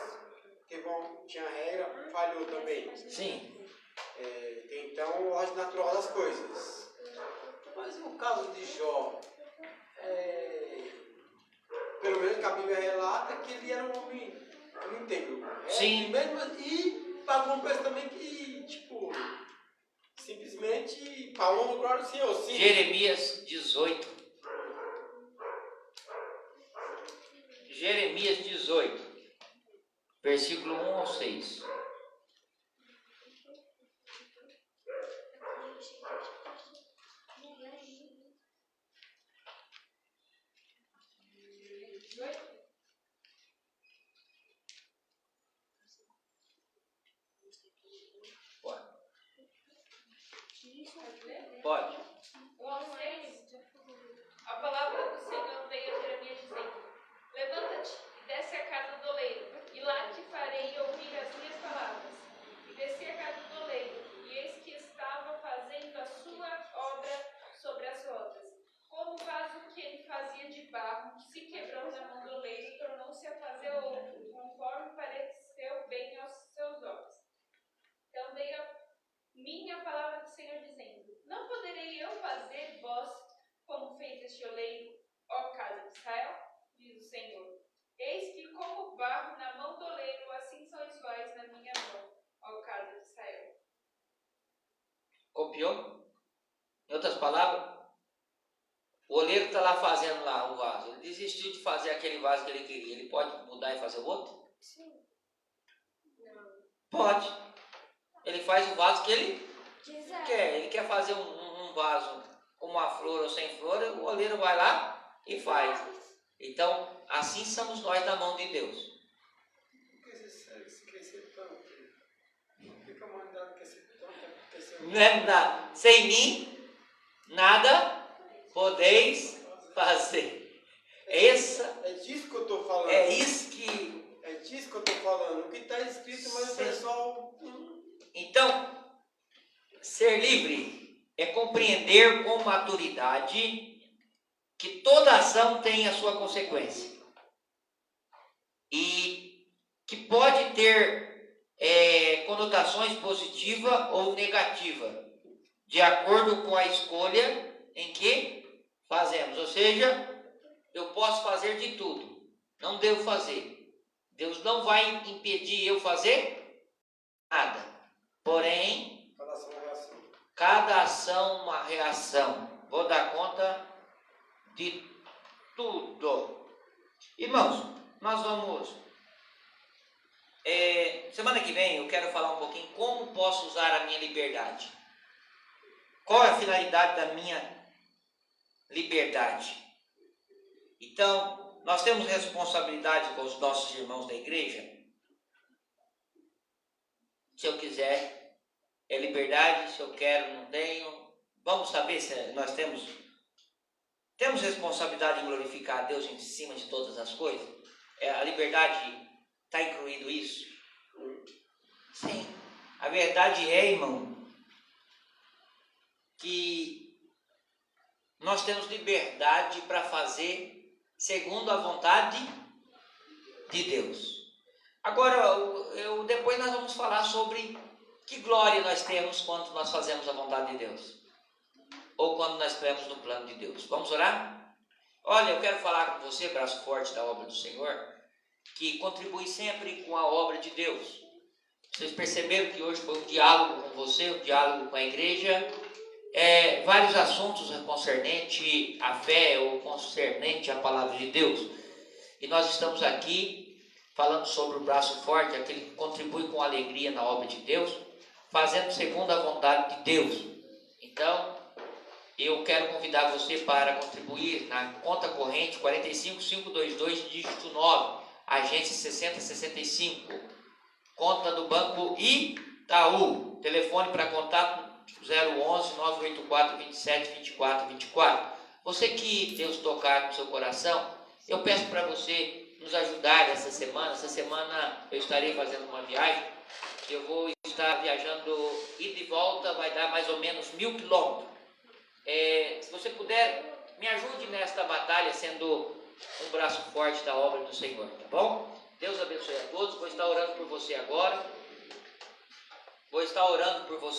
tinha regra, falhou também. Sim. Tem então a ordem natural das coisas. Mas no caso de Jó, pelo menos que a Bíblia relata que ele era um homem íntegro. Sim. E pagou um preço também que, simplesmente para a honra e glória do Senhor. Sim. Jeremias 18. Jeremias 18, versículo 1 ao 6. Pode. A palavra do Senhor veio a Jeremias dizendo: levanta-te e desce à casa do oleiro, e lá te farei ouvir as minhas palavras. E desci à casa do oleiro, e eis que estava fazendo a sua obra sobre as rodas. Como o vaso que ele fazia de barro, se quebrou na mão do oleiro, tornou-se a fazer outro, conforme pareceu bem aos seus olhos. Então veio a minha palavra do Senhor dizendo: não poderei eu fazer vós como fez este oleiro, ó casa de Israel? Diz o Senhor. Eis que como barro na mão do oleiro, assim sois vós na minha mão, ó casa de Israel. Copiou? Em outras palavras, o oleiro está lá fazendo lá o vaso. Ele desistiu de fazer aquele vaso que ele queria. Ele pode mudar e fazer o outro? Sim. Não. Pode. Ele faz o vaso que ele quer. Ele quer fazer um vaso com uma flor ou sem flor, o oleiro vai lá e faz. Então, assim somos nós na mão de Deus. Por que você quer ser tanto? Por que a humanidade quer ser tanto? Não é nada. Sem mim, nada podeis fazer. É disso que eu estou falando. É isso que... É disso que eu estou falando. O que está escrito, mas o pessoal... Então, ser livre é compreender com maturidade que toda ação tem a sua consequência. E que pode ter conotações positiva ou negativa, de acordo com a escolha em que fazemos. Ou seja, eu posso fazer de tudo, não devo fazer. Deus não vai impedir eu fazer nada. Porém, cada ação uma reação. Vou dar conta de tudo. Irmãos, nós vamos... semana que vem eu quero falar um pouquinho como posso usar a minha liberdade. Qual é a finalidade da minha liberdade? Então, Nós temos responsabilidade com os nossos irmãos da igreja? Se eu quiser, é liberdade. Se eu quero, não tenho. Vamos saber se nós temos responsabilidade em glorificar a Deus em cima de todas as coisas? A liberdade está incluindo isso? Sim. A verdade é, irmão, que nós temos liberdade para fazer segundo a vontade de Deus. Agora, depois nós vamos falar sobre que glória nós temos quando nós fazemos a vontade de Deus, ou quando nós estamos no plano de Deus. Vamos orar? Olha, eu quero falar com você, braço forte da obra do Senhor, que contribui sempre com a obra de Deus. Vocês perceberam que hoje foi um diálogo com você, um diálogo com a igreja, vários assuntos concernente à fé ou concernente à palavra de Deus. E nós estamos aqui falando sobre o braço forte, aquele que contribui com alegria na obra de Deus, fazendo segundo a vontade de Deus. Então, eu quero convidar você para contribuir na conta corrente 45522, dígito 9, agência 6065, conta do Banco Itaú, telefone para contato 011 984 27 24 24. Você que Deus tocar no seu coração, eu peço para você nos ajudar essa semana. Essa semana eu estarei fazendo uma viagem. Eu vou estar viajando ida e volta, vai dar mais ou menos 1000 quilômetros. Se você puder, me ajude nesta batalha, sendo um braço forte da obra do Senhor, tá bom? Deus abençoe a todos. Vou estar orando por você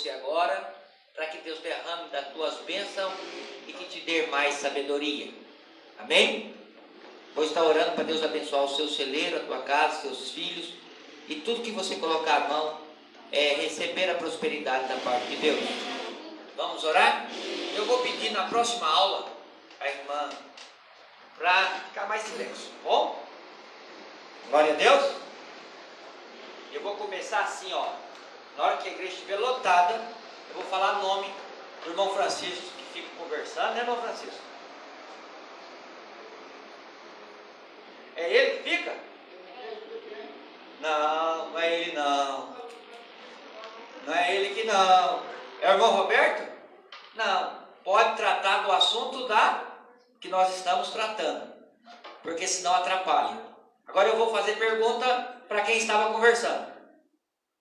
agora. Para que Deus derrame das tuas bênçãos e que te dê mais sabedoria. Amém? Vou estar orando para Deus abençoar o seu celeiro, a tua casa, seus filhos e tudo que você colocar a mão, receber a prosperidade da parte de Deus. Vamos orar? Eu vou pedir na próxima aula a irmã para ficar mais silêncio, tá bom? Glória a Deus. Eu vou começar assim, ó. Na hora que a igreja estiver lotada, eu vou falar o nome do irmão Francisco, que fica conversando, né, irmão Francisco? É ele que fica? Não, não é ele não. Não é ele que não. É o irmão Roberto? Não. Pode tratar do assunto que nós estamos tratando, porque senão atrapalha. Agora eu vou fazer pergunta para quem estava conversando,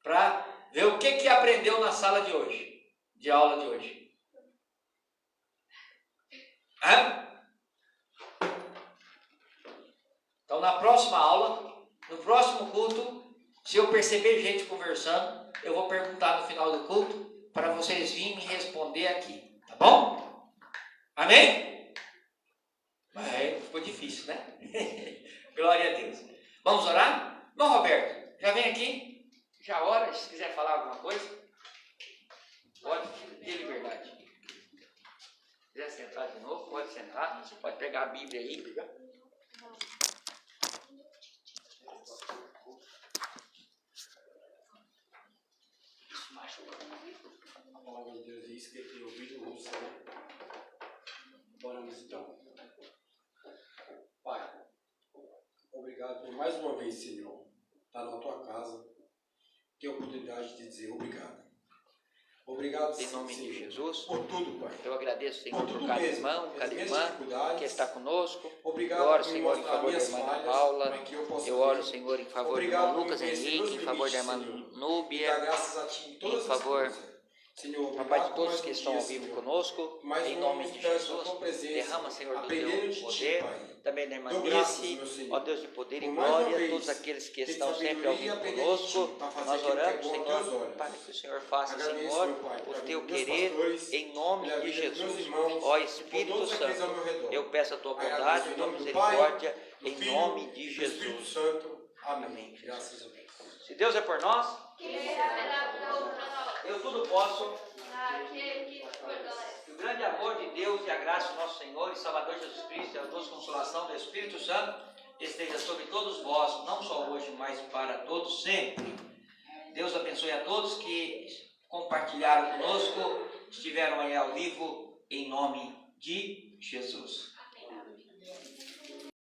para ver o que aprendeu na sala de hoje, de aula de hoje. Então na próxima aula, no próximo culto, se eu perceber gente conversando, eu vou perguntar no final do culto para vocês virem me responder aqui, tá bom? Amém? Ficou difícil, né? Glória a Deus. Vamos orar? Irmão Roberto, já vem aqui? Já ora, se quiser falar alguma coisa, pode, dê liberdade. Se quiser sentar de novo, pode sentar. Você pode pegar a Bíblia aí. Isso machuca. A palavra de Deus diz que tem ouvido o céu. Oramos então. Pai, obrigado por mais uma vez, Senhor, estar na tua casa, ter a oportunidade de dizer obrigado. Obrigado, em nome de Jesus, por tudo, Pai. Eu agradeço, Senhor, por cada mesmo, irmão, cada irmã que está conosco. Obrigado, Eu oro, por Senhor, em mostrar favor da minhas irmã falhas, Paula. para que eu possa Eu oro, ver. Senhor, em favor do Obrigado irmão por Lucas conhecer Henrique, meus em favor da limites, irmã Senhor. Núbia, Dar graças a Ti em todas em favor, as coisas. Senhor, papai, de obrigado todos por que mais um estão dia, ao vivo Senhor. conosco, Mais em um nome de momento da Jesus, tua presença, derrama, Senhor, do aprendendo teu de Ti, poder, Pai. também da irmã Dou graças, Dulce, meu Senhor. ó Deus de poder e Por mais uma glória, vez, todos aqueles que ter estão sempre ao sabedoria e vivo aprender de conosco, Ti, para fazer nós aquilo que é oramos, bom aos teus Senhor, olhos. para que o Senhor faça, Agradeço, Senhor, meu Pai, o pela teu vida dos querer, pastores, em nome pela de vida dos meus Jesus, irmãos, ó por Espírito todos aqueles ao Santo, meu redor. eu peço a tua bondade, Agradeço a em tua nome do Pai, misericórdia, do em Filho, nome de do Espírito Jesus. Santo. Amém. Amém. Graças a Deus. Se Deus é por nós, Quem será contra nós? eu tudo posso. Aquele que fortalece. Que o grande amor de Deus e a graça do nosso Senhor e Salvador Jesus Cristo e a doce consolação do Espírito Santo esteja sobre todos vós, não só hoje, mas para todos sempre. Deus abençoe a todos que compartilharam conosco, estiveram aí ao vivo, em nome de Jesus. Amém.